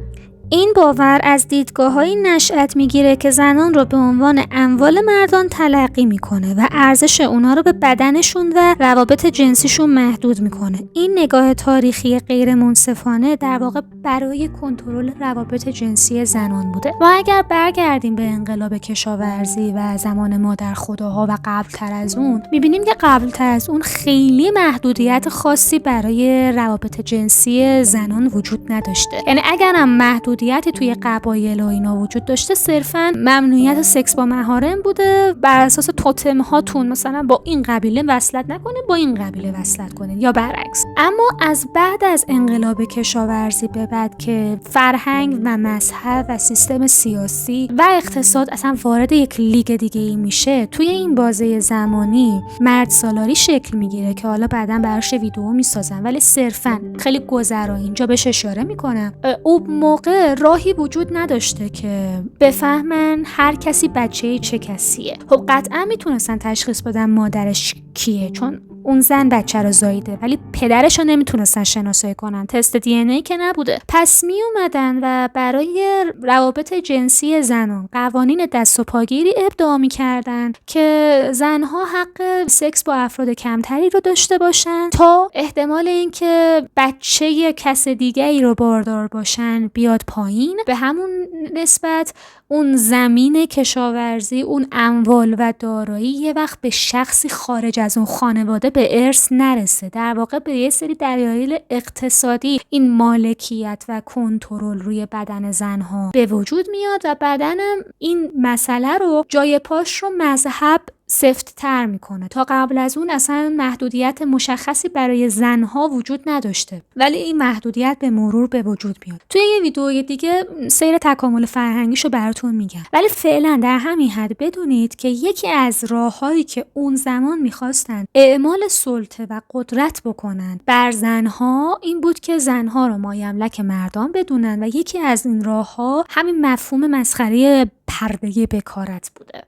A: این باور از دیدگاه‌هایی نشأت میگیره که زنان رو به عنوان اموال مردان تلقی میکنه و ارزش اونا رو به بدنشون و روابط جنسیشون محدود میکنه. این نگاه تاریخی غیر منصفانه در واقع برای کنترل روابط جنسی زنان بوده. و اگر برگردیم به انقلاب کشاورزی و زمان مادر خداها و قبل‌تر از اون، میبینیم که قبل‌تر از اون خیلی محدودیت خاصی برای روابط جنسی زنان وجود نداشته. یعنی اگرم محدودیتی توی قبایل و اینا وجود داشته، صرفاً ممنوعیت سکس با محارم بوده، بر اساس توتم هاتون مثلا با این قبیله وصلت نکنید، با این قبیله وصلت کنید یا برعکس. اما از بعد از انقلاب کشاورزی به بعد که فرهنگ و مذهب و سیستم سیاسی و اقتصاد اصلا وارد یک لیگ دیگه ای میشه، توی این بازه زمانی مرد سالاری شکل میگیره که حالا بعداً براش ویدیو میسازم، ولی صرفاً خیلی گذرا اینجا بهش اشاره میکنم. اون موقع راهی وجود نداشته که بفهمن هر کسی بچه چه کسیه. خب قطعا میتونستن تشخیص بدن مادرش کیه، چون اون زن بچه رو زاییده، ولی پدرش رو نمیتونستن شناسایی کنن، تست دی ان ای که نبوده. پس می اومدن و برای روابط جنسی زنان قوانین دست و پاگیری ابداع میکردن که زنها حق سکس با افراد کمتری رو داشته باشن تا احتمال اینکه بچه کس دیگری رو باردار باشن بیاد پایین. به همون نسبت اون زمین کشاورزی، اون اموال و دارایی یه وقت به شخصی خارج از اون خانواده به ارث نرسه. در واقع به یه سری دلایل اقتصادی این مالکیت و کنترل روی بدن زنها به وجود میاد و بدنم این مسئله رو جای پاش رو مذهب سفت تر میکنه. تا قبل از اون اصلا محدودیت مشخصی برای زنها وجود نداشته، ولی این محدودیت به مرور به وجود میاد. توی یه ویدیوی دیگه سیر تکامل فرهنگیشو براتون میگم، ولی فعلا در همین حد بدونید که یکی از راههایی که اون زمان میخواستن اعمال سلطه و قدرت بکنن بر زنها این بود که زنها رو مایملک مردان بدونن، و یکی از این راهها همین مفهوم مسخره پرده بکارت بوده.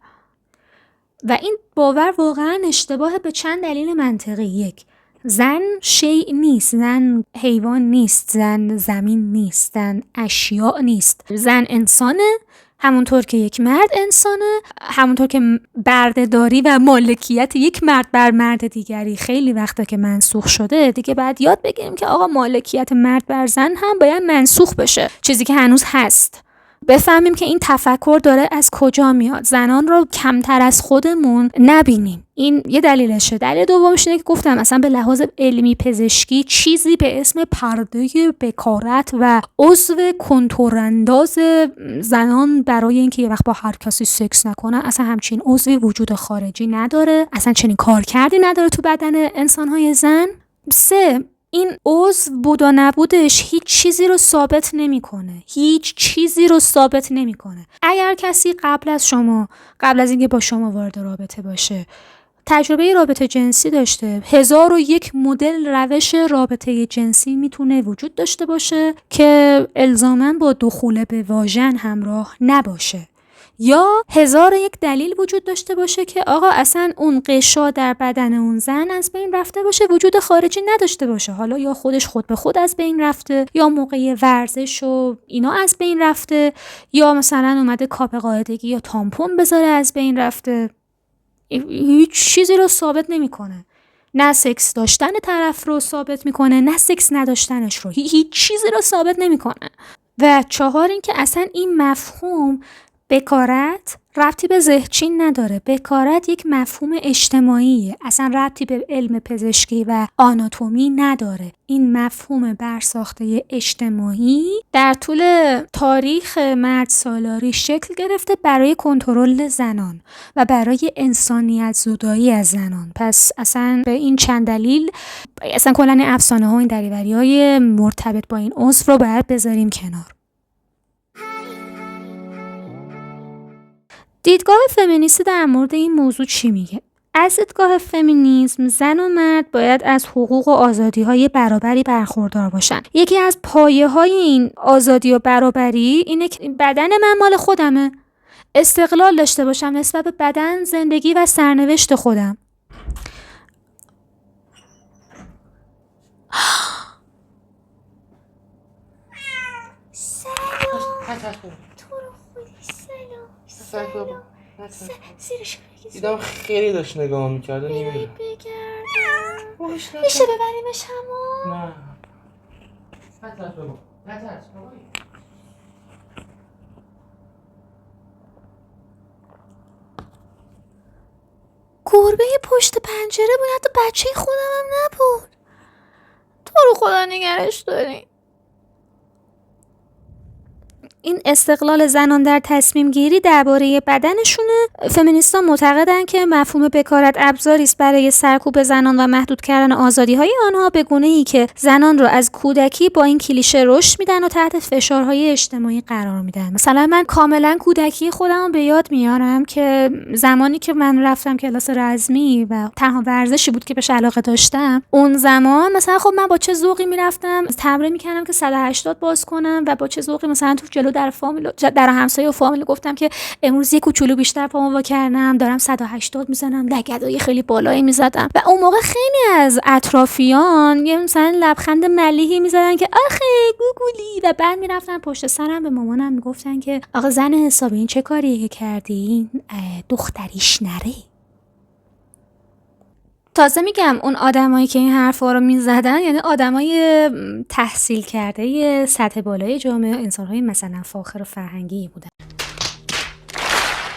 A: و این باور واقعا اشتباه به چند دلیل منطقی. یک، زن شیء نیست، زن حیوان نیست، زن زمین نیست، زن اشیاء نیست. زن انسانه، همونطور که یک مرد انسانه، همونطور که بردهداری و مالکیت یک مرد بر مرد دیگری خیلی وقتا که منسوخ شده، دیگه بعد یاد بگیریم که آقا مالکیت مرد بر زن هم باید منسوخ بشه، چیزی که هنوز هست. بفهمیم که این تفکر داره از کجا میاد، زنان رو کمتر از خودمون نبینیم. این یه دلیلشه. دلیل دومش اینه که گفتم اصلا به لحاظ علمی پزشکی چیزی به اسم پرده بکارت و عضو کنتورانداز زنان برای اینکه یه وقت با هر کسی سکس نکنه، اصلا همچین عضوی وجود خارجی نداره، اصلا چنین کارکردی نداره تو بدن انسان‌های زن. 3، این عضو بود و نبودش هیچ چیزی رو ثابت نمیکنه. هیچ چیزی رو ثابت نمیکنه. اگر کسی قبل از اینکه با شما وارد رابطه باشه تجربه رابطه جنسی داشته، 1001 مدل روش رابطه جنسی میتونه وجود داشته باشه که الزاماً با دخول به واژن همراه نباشه، یا 1001 دلیل وجود داشته باشه که آقا اصلا اون غشا در بدن اون زن از بین رفته باشه، وجود خارجی نداشته باشه. حالا یا خودش خود به خود از بین رفته، یا موقع ورزش و اینا از بین رفته، یا مثلا اومده کاپ قاعدگی یا تامپون بذاره از بین رفته. هیچ چیزی رو ثابت نمیکنه. نه سکس داشتن طرف رو ثابت میکنه، نه سکس نداشتنش رو. هیچ چیزی رو ثابت نمیکنه. و 4، این که اصلا این مفهوم بکارت ربطی به زهچین نداره. بکارت یک مفهوم اجتماعیه، اصلا ربطی به علم پزشکی و آناتومی نداره. این مفهوم برساخته اجتماعی در طول تاریخ مرد سالاری شکل گرفته برای کنترل زنان و برای انسانیت زدایی از زنان. پس اصلا به این چند دلیل اصلا کلاً افسانه ها، این دریوری های مرتبط با این عضو رو باید بذاریم کنار. دیدگاه فمینیستی در مورد این موضوع چی میگه؟ از دیدگاه فمینیسم زن و مرد باید از حقوق و آزادی‌های برابری برخوردار باشن. یکی از پایه‌های این آزادی و برابری اینه که بدن من مال خودمه، استقلال داشته باشم نسبت به بدن، زندگی و سرنوشت خودم.
C: دیدم خیلی داشت نگاه میکرد و نمیره.
A: میشه ببریمش همون؟
C: نه
A: گربه پشت پنجره بود، حتی بچه خودم هم نبود. تو رو خدا نگرش داری. این استقلال زنان در تصمیم گیری درباره بدنشونه. فمینیستان معتقدن که مفهوم بکارت ابزاری است برای سرکوب زنان و محدود کردن آزادی‌های آنها، به گونه‌ای که زنان رو از کودکی با این کلیشه رشد میدن و تحت فشارهای اجتماعی قرار میدن. مثلا من کاملا کودکی خودم به یاد میارم که زمانی که من رفتم کلاس رزمی و تنها ورزشی بود که بهش علاقه داشتم، اون زمان مثلا خب من با چه ذوقی میرفتم تمرین میکردم که 180 باز کنم، و با چه ذوقی مثلا تو جلو در همسایه و فامیل گفتم که امروز یک کوچولو بیشتر پامو وا کردم، دارم 180 میزنم، لگدای خیلی بالایی میزدم. و اون موقع خیلی از اطرافیان یه مثلا لبخند ملیحی میزدن که آخه گوگولی، و بعد میرفتن پشت سرم به مامانم میگفتن که آقا زن حسابی این چه کاریه که کردی، دختریش نره. تازه میگم اون آدمایی که این حرفا رو میزدن یعنی آدمای تحصیل کرده سطح بالای جامعه، انسان‌های مثلا فاخر و فرهنگی بودن.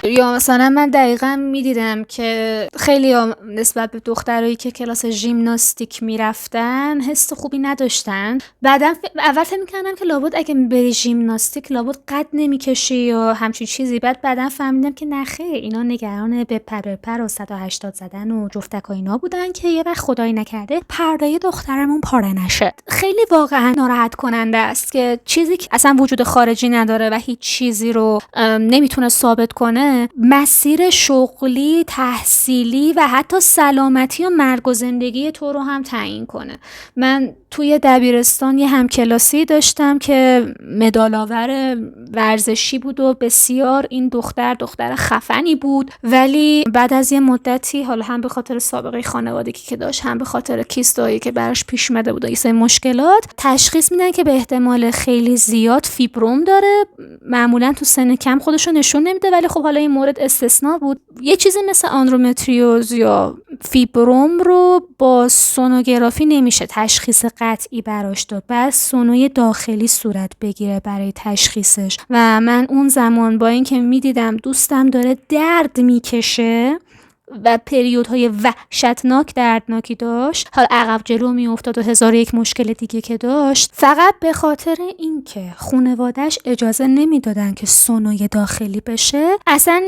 A: یا مثلا من دقیقا میدیدم که خیلی نسبت به دخترایی که کلاس ژیمناستیک میرفتن حس خوبی نداشتن. بعدم اول فکر میکردم که لابد اگه بری ژیمناستیک لابد قد نمیکشی یا همچین چیزی. بعدم فهمیدم که نخه، اینا نگران بپر و 180 زدن و جفتک و اینا بودن که یه وقت خدایی نکرده پرده دخترمون پاره نشه. خیلی واقعا ناراحت کننده است که چیزی که اصلا وجود خارجی نداره و هیچ چیزی رو نمیتونه ثابت کنه، مسیر شغلی، تحصیلی و حتی سلامتی و مرگ و زندگی تو رو هم تعیین کنه. من توی دبیرستان یه همکلاسی داشتم که مدال‌آور ورزشی بود و بسیار این دختر خفنی بود، ولی بعد از یه مدتی، حالا هم به خاطر سابقه خانوادگی که داشت، هم به خاطر کیستایی که براش پیش اومده بود و این مشکلات، تشخیص میدن که به احتمال خیلی زیاد فیبروم داره. معمولا تو سن کم خودشو نشون نمیده، ولی خب حالا این مورد استثناء بود. یه چیزی مثل آندرومتریوز یا فیبروم رو با سونوگرافی نمیشه تشخیص قطعی براش داد، بعد سونوی داخلی صورت بگیره برای تشخیصش. و من اون زمان با اینکه میدیدم دوستم داره درد میکشه و پریودهای وحشتناک دردناکی داشت، حالا عقب جلو می افتاد و 1001 مشکل دیگه که داشت، فقط به خاطر اینکه خانواده‌اش اجازه نمیدادن که سونوی داخلی بشه، اصلا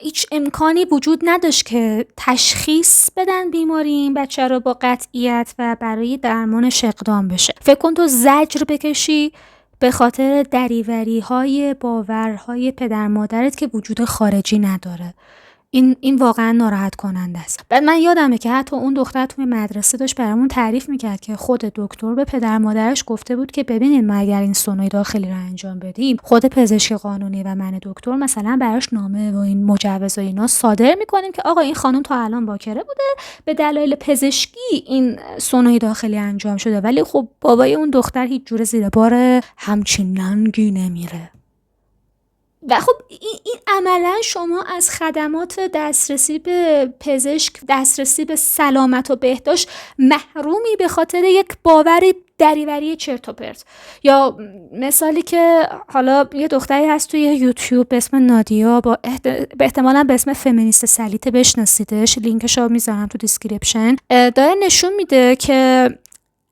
A: هیچ امکانی وجود نداشت که تشخیص بدن بیماری این بچه رو با قطعیت و برای درمانش اقدام بشه. فکر کن تو زجر بکشی به خاطر دریوری‌های باورهای پدر مادرت که وجود خارجی نداره. این واقعا ناراحت کننده است. بعد من یادمه که حتی اون دختر توی مدرسه داشت برامون تعریف میکرد که خود دکتر به پدر مادرش گفته بود که ببینید ما اگر این سونوی داخلی رو انجام بدیم، خود پزشک قانونی و من دکتر مثلا براش نامه و این مجوز و اینا صادر میکنیم که آقا این خانم تا الان باکره بوده، به دلایل پزشکی این سونوی داخلی انجام شده. ولی خب بابای اون دختر هیچ جوره زیر بار همچین ننگی نمیره. و خب این عملا شما از خدمات دسترسی به پزشک، دسترسی به سلامت و بهداشت محرومی به خاطر یک باور دریوری چرت و پرت. یا مثالی که حالا یه دختری هست توی یوتیوب به اسم نادیا، به احتمالا به اسم فمینیست سلیته بشناسیدش، لینکش رو میذارم تو دیسکریپشن، داره نشون میده که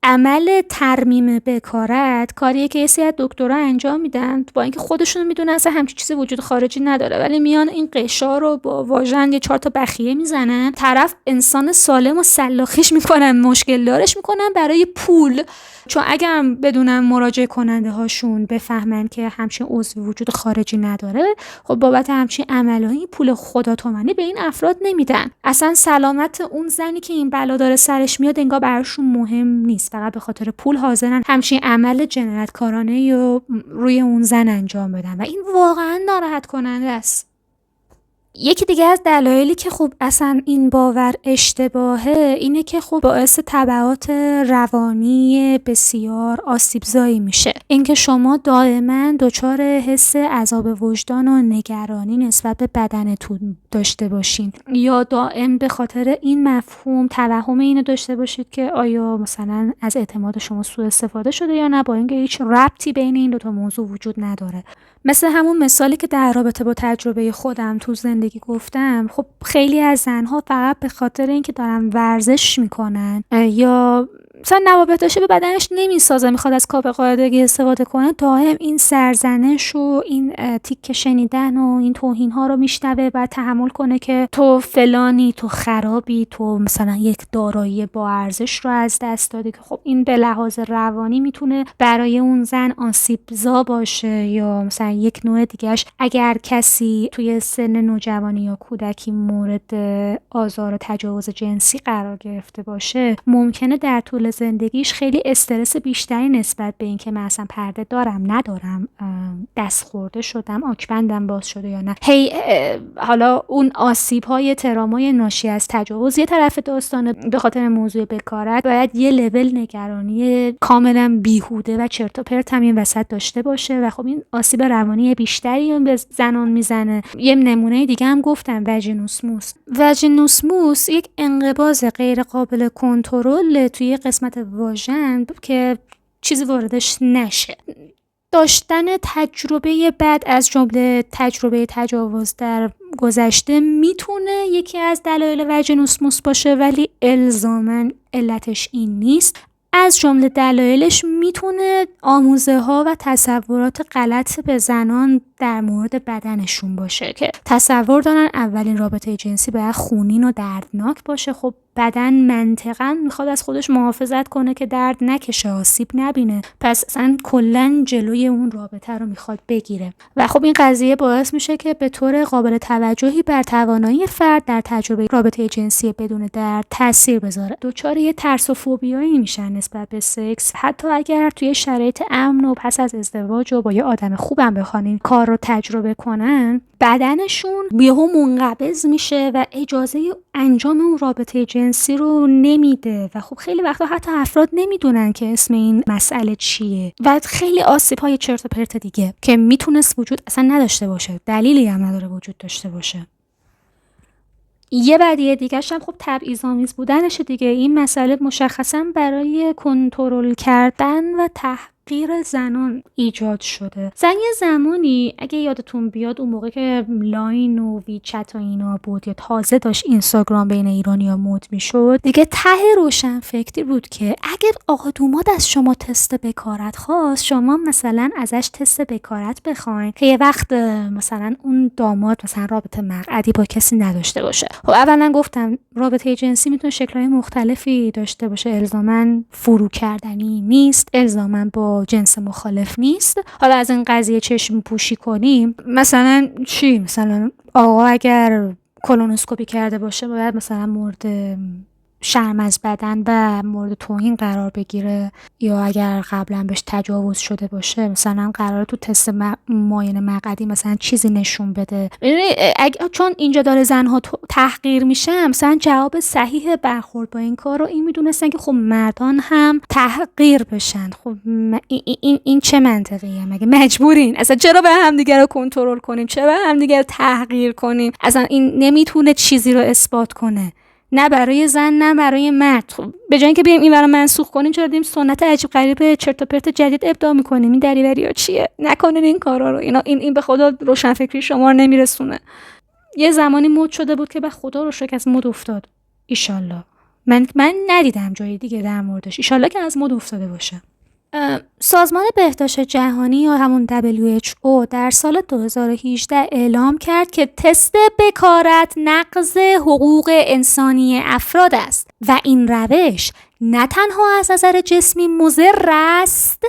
A: عمل ترمیم بکارت کاریه که یه سری از دکترها انجام میدن با اینکه خودشون میدونن اصلا همچین چیزی وجود خارجی نداره، ولی میان این قشا رو با واژن یه 4 تا بخیه میزنن، طرف انسان سالم و سلاخیش میکنن، مشکل دارش میکنن برای پول. چون اگر بدونن مراجعه کننده هاشون بفهمن که همچین عضوی وجود خارجی نداره، خب بابت همچین عملایی پول خدا تومانی به این افراد نمیدن. اصلا سلامت اون زنی که این بلا داره سرش میاد انگار براشون مهم نیست، فقط به خاطر پول حاضرن همچین عمل جنایتکارانه یا روی اون زن انجام بدن و این واقعا ناراحت کننده است. یکی دیگه از دلایلی که خب اصلا این باور اشتباهه اینه که خب باعث تبعات روانی بسیار آسیبزایی میشه. اینکه شما دائما دچار حس عذاب وجدان و نگرانی نسبت به بدنتون داشته باشین، یا دائم به خاطر این مفهوم توهم اینو داشته باشید که آیا مثلا از اعتماد شما سوء استفاده شده یا نه، با اینکه هیچ ربطی بین این دوتا موضوع وجود نداره. مثل همون مثالی که در رابطه با تجربه خودم تو زندگی گفتم، خب خیلی از زنها فقط به خاطر اینکه دارن ورزش میکنن یا مثلا نوابغه‌داشته به بدنش نمیسازه، میخواد از کاپ قاعدگی استفاده کنه، دائم این سرزنش و این تیک شنیدن و این توهین ها رو میشنوه، بعد تحمل کنه که تو فلانی، تو خرابی، تو مثلا یک دارایی با ارزش رو از دست دادی، که خب این به لحاظ روانی میتونه برای اون زن آسیبزا باشه. یا مثلا یک نوع دیگهش، اگر کسی توی سن نوجوانی یا کودکی مورد آزار و تجاوز جنسی قرار گرفته باشه، ممکنه در طول زندگیش خیلی استرس بیشتری نسبت به این که من اصلا پرده دارم ندارم، دست خورده شدم، آکبندم باز شده یا نه، حالا اون آسیب‌های ترامای ناشی از تجاوز یه طرف داستانه. به خاطر موضوع بکارت باید یه لول نگرانی کاملا بیهوده و چرت و پرت هم این وسط داشته باشه و خب این آسیب روانی بیشتری به زنان میزنه. یه نمونه دیگه هم گفتم، وژینوسموس یک انقباض غیر قابل کنترل توی قسمت واژن که چیزی واردش نشه. داشتن تجربه بد از جمله تجربه تجاوز در گذشته میتونه یکی از دلایل وژنوسموس باشه، ولی الزاماً علتش این نیست. از جمله دلایلش میتونه آموزه ها و تصورات غلط به زنان در مورد بدنشون باشه که تصور دارن اولین رابطه جنسی باید خونین و دردناک باشه. خب بدن منطقاً میخواد از خودش محافظت کنه که درد نکشه، آسیب نبینه، پس اصلا کلاً جلوی اون رابطه رو میخواد بگیره و خب این قضیه باعث میشه که به طور قابل توجهی بر توانایی فرد در تجربه رابطه جنسی بدون درد تاثیر بذاره. دچار یه ترس و فوبیایی میشن نسبت به سکس، حتی اگر توی شرایط امن و پس از ازدواج و با یه آدم خوبم بخوان این کار رو تجربه کنن، بدنشون یهو منقبض میشه و اجازه انجام اون رابطه جنسی رو نمیده و خب خیلی وقتا حتی افراد نمیدونن که اسم این مسئله چیه و خیلی آسیب‌های چرت و پرت دیگه که میتونست وجود اصلا نداشته باشه، دلیلی هم نداره وجود داشته باشه. یه بدیه دیگه‌ش هم خب تبعیض‌آمیز بودنشه دیگه. این مسئله مشخصا برای کنترل کردن و تحقیر زنان ایجاد شده. یه زمانی اگه یادتون بیاد اون موقع که لاین و ویچت و اینا بود یا تازه داشت اینستاگرام بین ایرانی‌ها مد میشد، دیگه ته روشن فکری بود که اگر آقا دوماد از شما تست بکارت خواست، شما مثلا ازش تست بکارت بخواین که یه وقت مثلا اون داماد مثلا رابطه مقعدی با کسی نداشته باشه. خب اولا گفتم رابطه جنسی میتونه شکل‌های مختلفی داشته باشه، الزاماً فرو کردنی نیست، الزاماً با جنس مخالف نیست. حالا از این قضیه چشم پوشی کنیم، مثلا چی؟ مثلا آقا اگر کولونوسکوپی کرده باشه باید مثلا مورد شرم از بدن و مورد توهین قرار بگیره، یا اگر قبلا بهش تجاوز شده باشه مثلا قراره تو تست معاینه مقعدی مثلا چیزی نشون بده. چون اینجا داره زنها تحقیر میشه، مثلا جواب صحیح برخورد با این کار رو این میدونستن که خب مردان هم تحقیر بشن. خب این چه منطقیه؟ مگه مجبورین؟ اصلا چرا به هم دیگه رو کنترل کنیم؟ چرا به هم دیگه رو تحقیر کنیم؟ اصلا این نمیتونه چیزی رو اثبات کنه، نه برای زن نه برای مرد. خب به جای اینکه بیایم این برای منسوخ کنیم، چرا دیم سنت عجیب غریب چرت و پرت جدید ابداع میکنیم؟ این دریوری‌ها چیه؟ نکنین این کارا رو. این به خدا روشنفکری شما رو نمیرسونه. یه زمانی مد شده بود که به خدا رو شکر از مد افتاد. ایشالله من ندیدم جای دیگه در موردش، ایشالله که از مد افتاده باشه. سازمان بهداشت جهانی یا همون WHO در سال 2018 اعلام کرد که تست بکارت نقض حقوق انسانی افراد است و این روش نه تنها از نظر جسمی مضر است،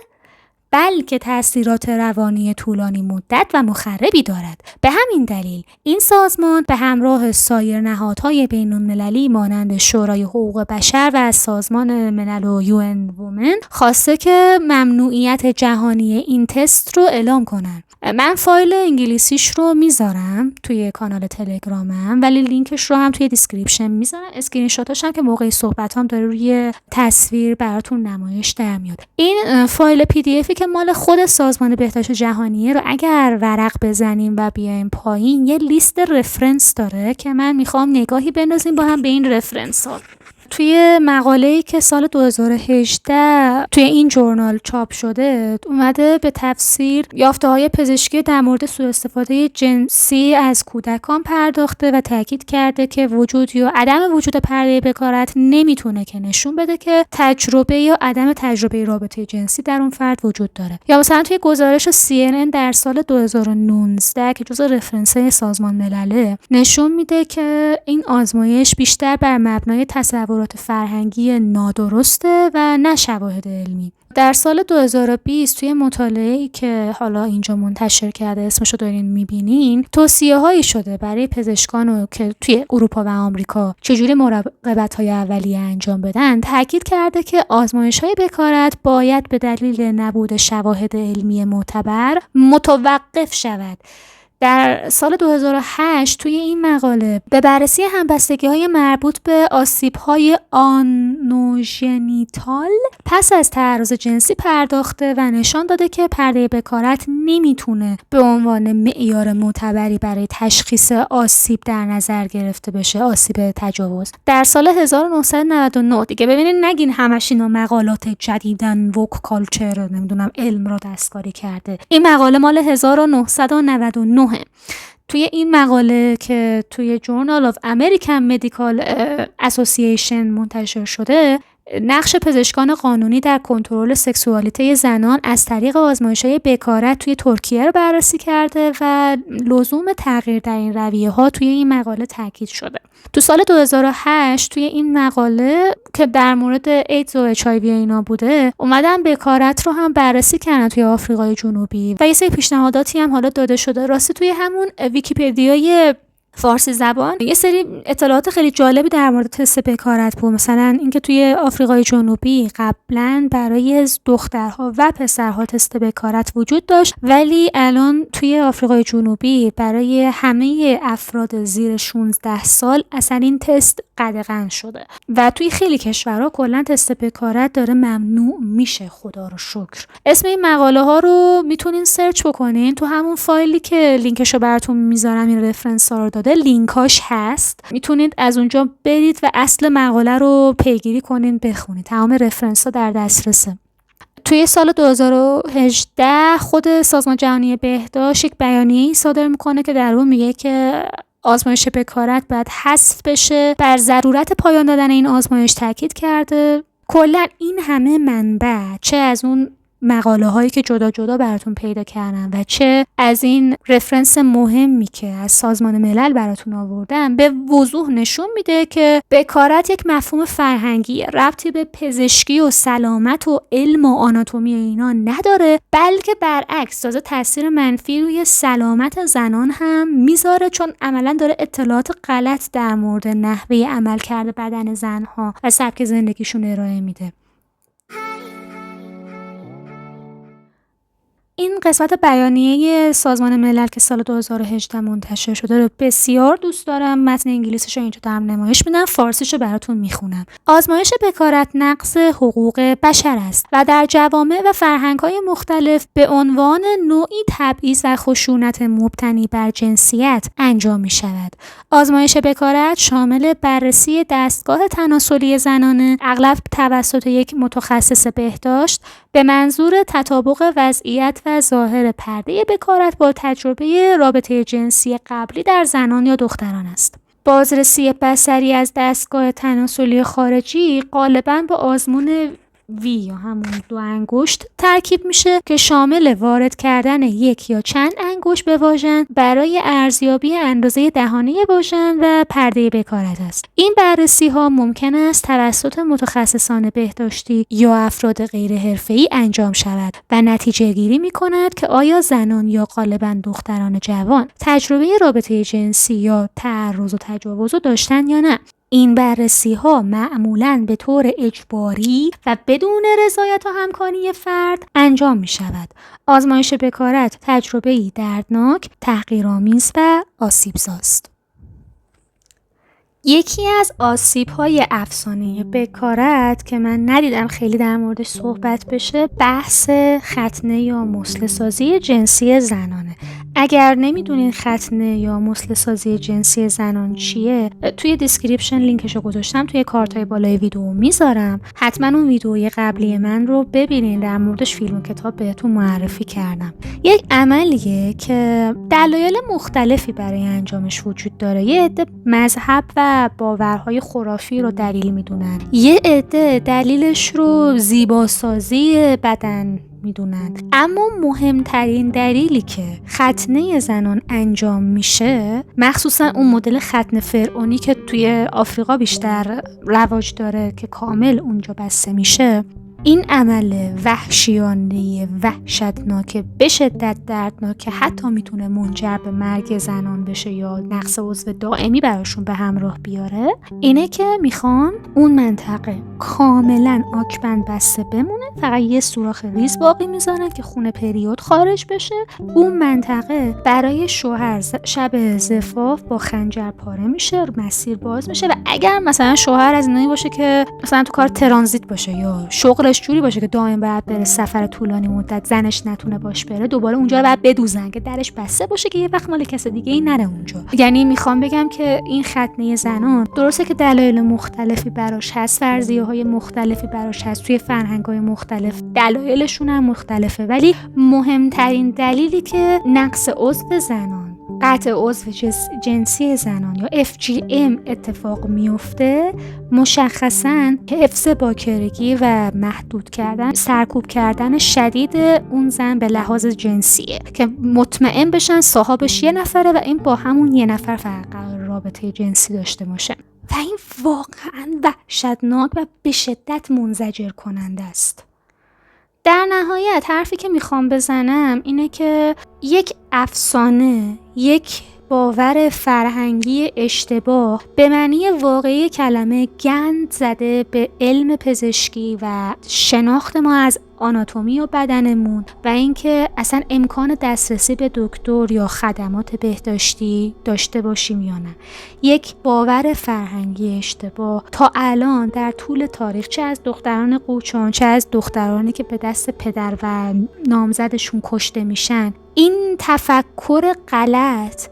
A: بلکه تأثیرات روانی طولانی مدت و مخربی دارد. به همین دلیل این سازمان به همراه سایر نهادهای بین‌المللی مانند شورای حقوق بشر و سازمان ملل و UN Women خواسته که ممنوعیت جهانی این تست رو اعلام کنن. من فایل انگلیسیش رو میذارم توی کانال تلگرامم، ولی لینکش رو هم توی دیسکریپشن میذارم. اسکرین شاتاش هم که موقع صحبتام داره روی تصویر براتون نمایش در میاد. این فایل PDF که مال خود سازمان بهداشت جهانیه رو اگر ورق بزنیم و بیایم پایین، یه لیست رفرنس داره که من میخوام نگاهی بندازیم با هم به این رفرنس ها. توی مقاله‌ای که سال 2018 توی این جورنال چاپ شده اومده به تفسیر یافته‌های پزشکی در مورد سوء استفاده جنسی از کودکان پرداخته و تاکید کرده که وجود یا عدم وجود پرده بکارت نمیتونه که نشون بده که تجربه یا عدم تجربه رابطه جنسی در اون فرد وجود داره. یا مثلا توی گزارش CNN در سال 2019 که جزو رفرنس‌های سازمان ملله نشون میده که این آزمایش بیشتر بر مبنای تصور فرهنگی نادرسته و نه شواهد علمی. در سال 2020 توی مطالعه‌ای که حالا اینجا منتشر کرده اسمشو دارین میبینین، توصیه‌هایی شده برای پزشکان که توی اروپا و آمریکا چجوری مراقبت‌های اولیه انجام بدن. تاکید کرده که آزمایش‌های بکارت باید به دلیل نبود شواهد علمی معتبر متوقف شود. در سال 2008 توی این مقاله به بررسی همبستگی‌های مربوط به آسیب‌های آنوژنیتال پس از تعرض جنسی پرداخته و نشان داده که پرده بکارت نمیتونه به عنوان معیار معتبری برای تشخیص آسیب در نظر گرفته بشه، آسیب تجاوز. در سال 1999 دیگه ببینید نگین همش اینا مقالات جدیدن ووک کالچر نمیدونم علم رو دستکاری کرده. این مقاله مال 1999. توی این مقاله که توی Journal of American Medical Association منتشر شده، نقش پزشکان قانونی در کنترل سکسوالیته زنان از طریق آزمایش‌های بکارت توی ترکیه رو بررسی کرده و لزوم تغییر در این رویه‌ها توی این مقاله تاکید شده. تو سال 2008 توی این مقاله که در مورد ایدز و HIV اینا بوده، اومدن بکارت رو هم بررسی کردن توی آفریقای جنوبی و یه سری پیشنهاداتی هم حالا داده شده. راستی توی همون ویکی‌پدیای فارسی زبان یه سری اطلاعات خیلی جالبی در مورد تست بکارت بود. مثلا اینکه توی آفریقای جنوبی قبلا برای دخترها و پسرها تست بکارت وجود داشت، ولی الان توی آفریقای جنوبی برای همه افراد زیر 16 سال اصلا این تست قدغن شده و توی خیلی کشورها کلا تست بکارت داره ممنوع میشه. خدا رو شکر. اسم این مقاله ها رو میتونین سرچ بکنین تو همون فایلی که لینکشو براتون میذارم، این رفرنس ها رو داده، لینکاش هست، میتونید از اونجا برید و اصل مقاله رو پیگیری کنین بخونید. تمام رفرنس ها در دسترسه. توی سال 2018 خود سازمان جهانی بهداشت یک بیانیه‌ای صادر میکنه که در اون میگه که آزمایش بکارت باید حذف بشه. بر ضرورت پایان دادن این آزمایش تاکید کرده. کلا این همه منبع، چه از اون مقاله هایی که جدا جدا براتون پیدا کردم و چه از این رفرنس مهمی که از سازمان ملل براتون آوردم، به وضوح نشون میده که بکارت یک مفهوم فرهنگی، ربطی به پزشکی و سلامت و علم و آناتومی اینا نداره، بلکه برعکس تازه تاثیر منفی روی سلامت زنان هم میذاره، چون عملا داره اطلاعات غلط در مورد نحوه عملکرد بدن زنها و سبک زندگیشون ارائه میده. این قسمت بیانیه سازمان ملل که سال 2018 منتشر شده رو بسیار دوست دارم. متن انگلیسیش رو اینجا دارم نمایش میدم، فارسیش رو براتون میخونم. آزمایش بکارت نقض حقوق بشر است و در جوامع و فرهنگ‌های مختلف به عنوان نوعی تبعیض و خشونت مبتنی بر جنسیت انجام می‌شود. آزمایش بکارت شامل بررسی دستگاه تناسلی زنانه، اغلب توسط یک متخصص بهداشت، به منظور تطابق وضعیت و ظاهر پرده بکارت با تجربه رابطه جنسی قبلی در زنان یا دختران است. بازرسی بصری از دستگاه تناسلی خارجی غالباً با آزمون وی یا همون 2 انگشت ترکیب میشه که شامل وارد کردن یک یا چند انگشت به واژن برای ارزیابی اندازه دهانه واژن و پرده بکارت است. این بررسی ها ممکن است توسط متخصصان بهداشتی یا افراد غیر حرفه‌ای انجام شود و نتیجه گیری میکند که آیا زنان یا غالباً دختران جوان تجربه رابطه جنسی یا تعرض و تجاوز داشتن یا نه. این بررسی ها معمولاً به طور اجباری و بدون رضایت و همکاری فرد انجام می شود. آزمایش بکارت تجربه‌ای دردناک، تحقیرآمیز و آسیب‌زاست. یکی از آسیب‌های افسانه بکارت که من ندیدم خیلی در موردش صحبت بشه، بحث ختنه یا مسله‌سازی جنسی زنانه. اگر نمیدونین ختنه یا مسله‌سازی جنسی زنان چیه، توی دیسکریپشن لینکشو گذاشتم، توی کارتای بالای ویدیو میذارم. حتما اون ویدیوی قبلی من رو ببینین، در موردش فیلم و کتاب بهتون معرفی کردم. یک عملیه که دلایل مختلفی برای انجامش وجود داره. یه عده مذهب و باورهای خرافی رو دلیل میدونن، یه عده دلیلش رو زیباسازی بدن میدونن، اما مهمترین دلیلی که ختنه زنان انجام میشه، مخصوصا اون مدل ختنه فرعونی که توی آفریقا بیشتر رواج داره که کامل اونجا بسته میشه، این عمل وحشیانه وحشتناک به شدت دردناک که حتی میتونه منجر به مرگ زنان بشه یا نقص عضو دائمی براشون به همراه بیاره، اینه که میخوان اون منطقه کاملا آکبند بسته بمونه فقط یه سوراخ ریز باقی میذارن که خون پریود خارج بشه. اون منطقه برای شوهر شب زفاف با خنجر پاره میشه، مسیر باز میشه و اگر مثلا شوهر از اینایی باشه که مثلا تو کار ترانزیت باشه یا شغلش جوری باشه که دائم باید بره سفر طولانی مدت، زنش نتونه باش بره، دوباره اونجا رو باید بدوزن که درش بسته باشه که یه وقت مال کس دیگه ای نره اونجا. یعنی میخوام بگم که این ختنه زنان درسته که دلایل مختلفی براش هست، فرضیه‌های مختلفی براش هست، توی فرهنگ‌های مختلف دلایلشون هم مختلفه، ولی مهمترین دلیلی که نقص عضو زنان، قطع عضو جنسی زنان یا FGM اتفاق میفته مشخصاً حفظ باکرگی و محدود کردن، سرکوب کردن شدید اون زن به لحاظ جنسیه که مطمئن بشن صاحبش یه نفره و این با همون یه نفر فقط رابطه جنسی داشته باشه. و این واقعاً وحشتناک و به شدت منزجر کننده است. در نهایت حرفی که میخوام بزنم اینه که یک افسانه، یک باور فرهنگی اشتباه به معنی واقعی کلمه گند زده به علم پزشکی و شناخت ما از آناتومی و بدنمون و اینکه اصلا امکان دسترسی به دکتر یا خدمات بهداشتی داشته باشیم یا نه. یک باور فرهنگی اشتباه تا الان در طول تاریخ، چه از دختران قوچان چه از دخترانی که به دست پدر و نامزدشون کشته میشن، این تفکر غلط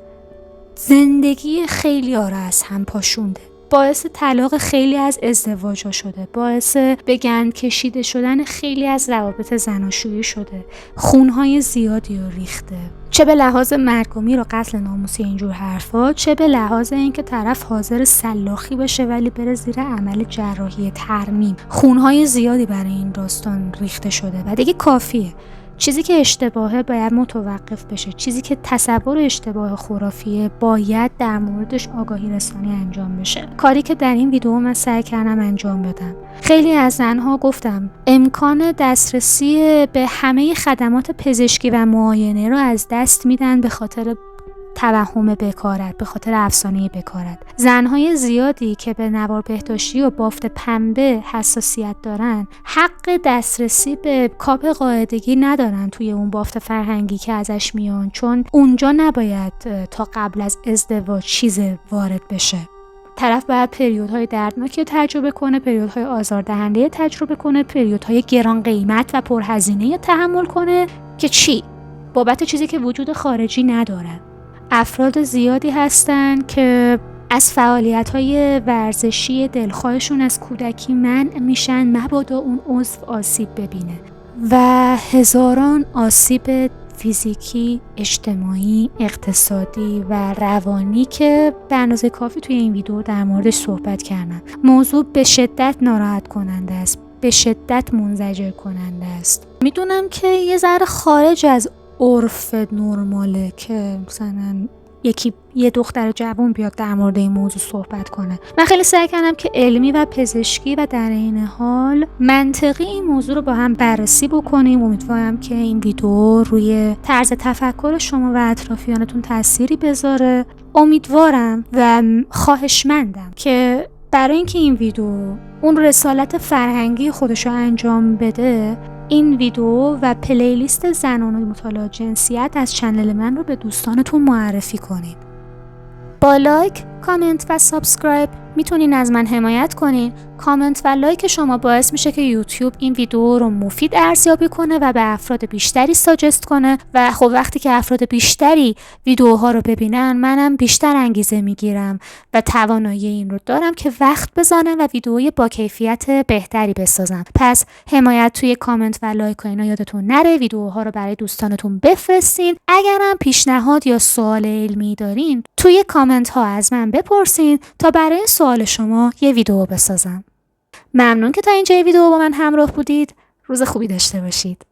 A: زندگی خیلی ها را از هم پاشونده، باعث طلاق خیلی از ازدواج‌ها شده، باعث به گند کشیده شدن خیلی از روابط زناشویی شده، خونهای زیادی رو ریخته، چه به لحاظ مرگ و میر و قتل ناموسی اینجور حرفا، چه به لحاظ اینکه طرف حاضر سلاخی بشه ولی بره زیر عمل جراحی ترمیم. خونهای زیادی برای این داستان ریخته شده و دیگه کافیه. چیزی که اشتباهه باید متوقف بشه، چیزی که تصور اشتباه خرافیه باید در موردش آگاهی رسانی انجام بشه. کاری که در این ویدیو من سعی کردم انجام بدم. خیلی از زنها گفتم امکان دسترسی به همه خدمات پزشکی و معاینه رو از دست میدن به خاطر توهم بکارت، به خاطر افسانه بکارت. زنهای زیادی که به نوار بهداشتی و بافت پنبه حساسیت دارن حق دسترسی به کاپ قاعدگی ندارن توی اون بافت فرهنگی که ازش میان، چون اونجا نباید تا قبل از ازدواج چیز وارد بشه. طرف باید پریودهای دردناکی تجربه کنه، پریودهای آزاردهنده تجربه کنه، پریودهای گران قیمت و پرهزینه تحمل کنه که چی؟ بابت چیزی که وجود خارجی نداره. افراد زیادی هستن که از فعالیت‌های ورزشی دلخواهشون از کودکی منع میشن مبادا اون عضو آسیب ببینه و هزاران آسیب فیزیکی، اجتماعی، اقتصادی و روانی که به اندازه کافی توی این ویدیو در موردش صحبت کردم. موضوع به شدت ناراحت کننده است، به شدت منزجر کننده است. میدونم که یه ذره خارج از عرف نرماله که مثلا یه دختر جوان بیاد در مورد این موضوع صحبت کنه. من خیلی سعی کردم که علمی و پزشکی و در این حال منطقی این موضوع رو با هم بررسی بکنیم. امیدوارم که این ویدیو روی طرز تفکر شما و اطرافیانتون تأثیری بذاره. امیدوارم و خواهشمندم که برای اینکه این ویدیو اون رسالت فرهنگی خودش رو انجام بده، این ویدیو و پلیلیست زنان و مطالعه جنسیت از چنل من رو به دوستانتون معرفی کنید. با لایک، کامنت و سابسکرایب میتونین از من حمایت کنین. کامنت و لایک شما باعث میشه که یوتیوب این ویدیو رو مفید ارزیابی کنه و به افراد بیشتری ساجست کنه و خب وقتی که افراد بیشتری ویدیوها رو ببینن منم بیشتر انگیزه میگیرم و توانایی این رو دارم که وقت بذارم و ویدیوی با کیفیت بهتری بسازم. پس حمایت توی کامنت و لایک و اینا یادتون نره. ویدیوها رو برای دوستانتون بفرستین. اگرم پیشنهاد یا سوال علمی دارین توی کامنت ها از من بپرسین تا برای سوال شما یه ویدیو بسازم. ممنون که تا اینجای ویدیو با من همراه بودید. روز خوبی داشته باشید.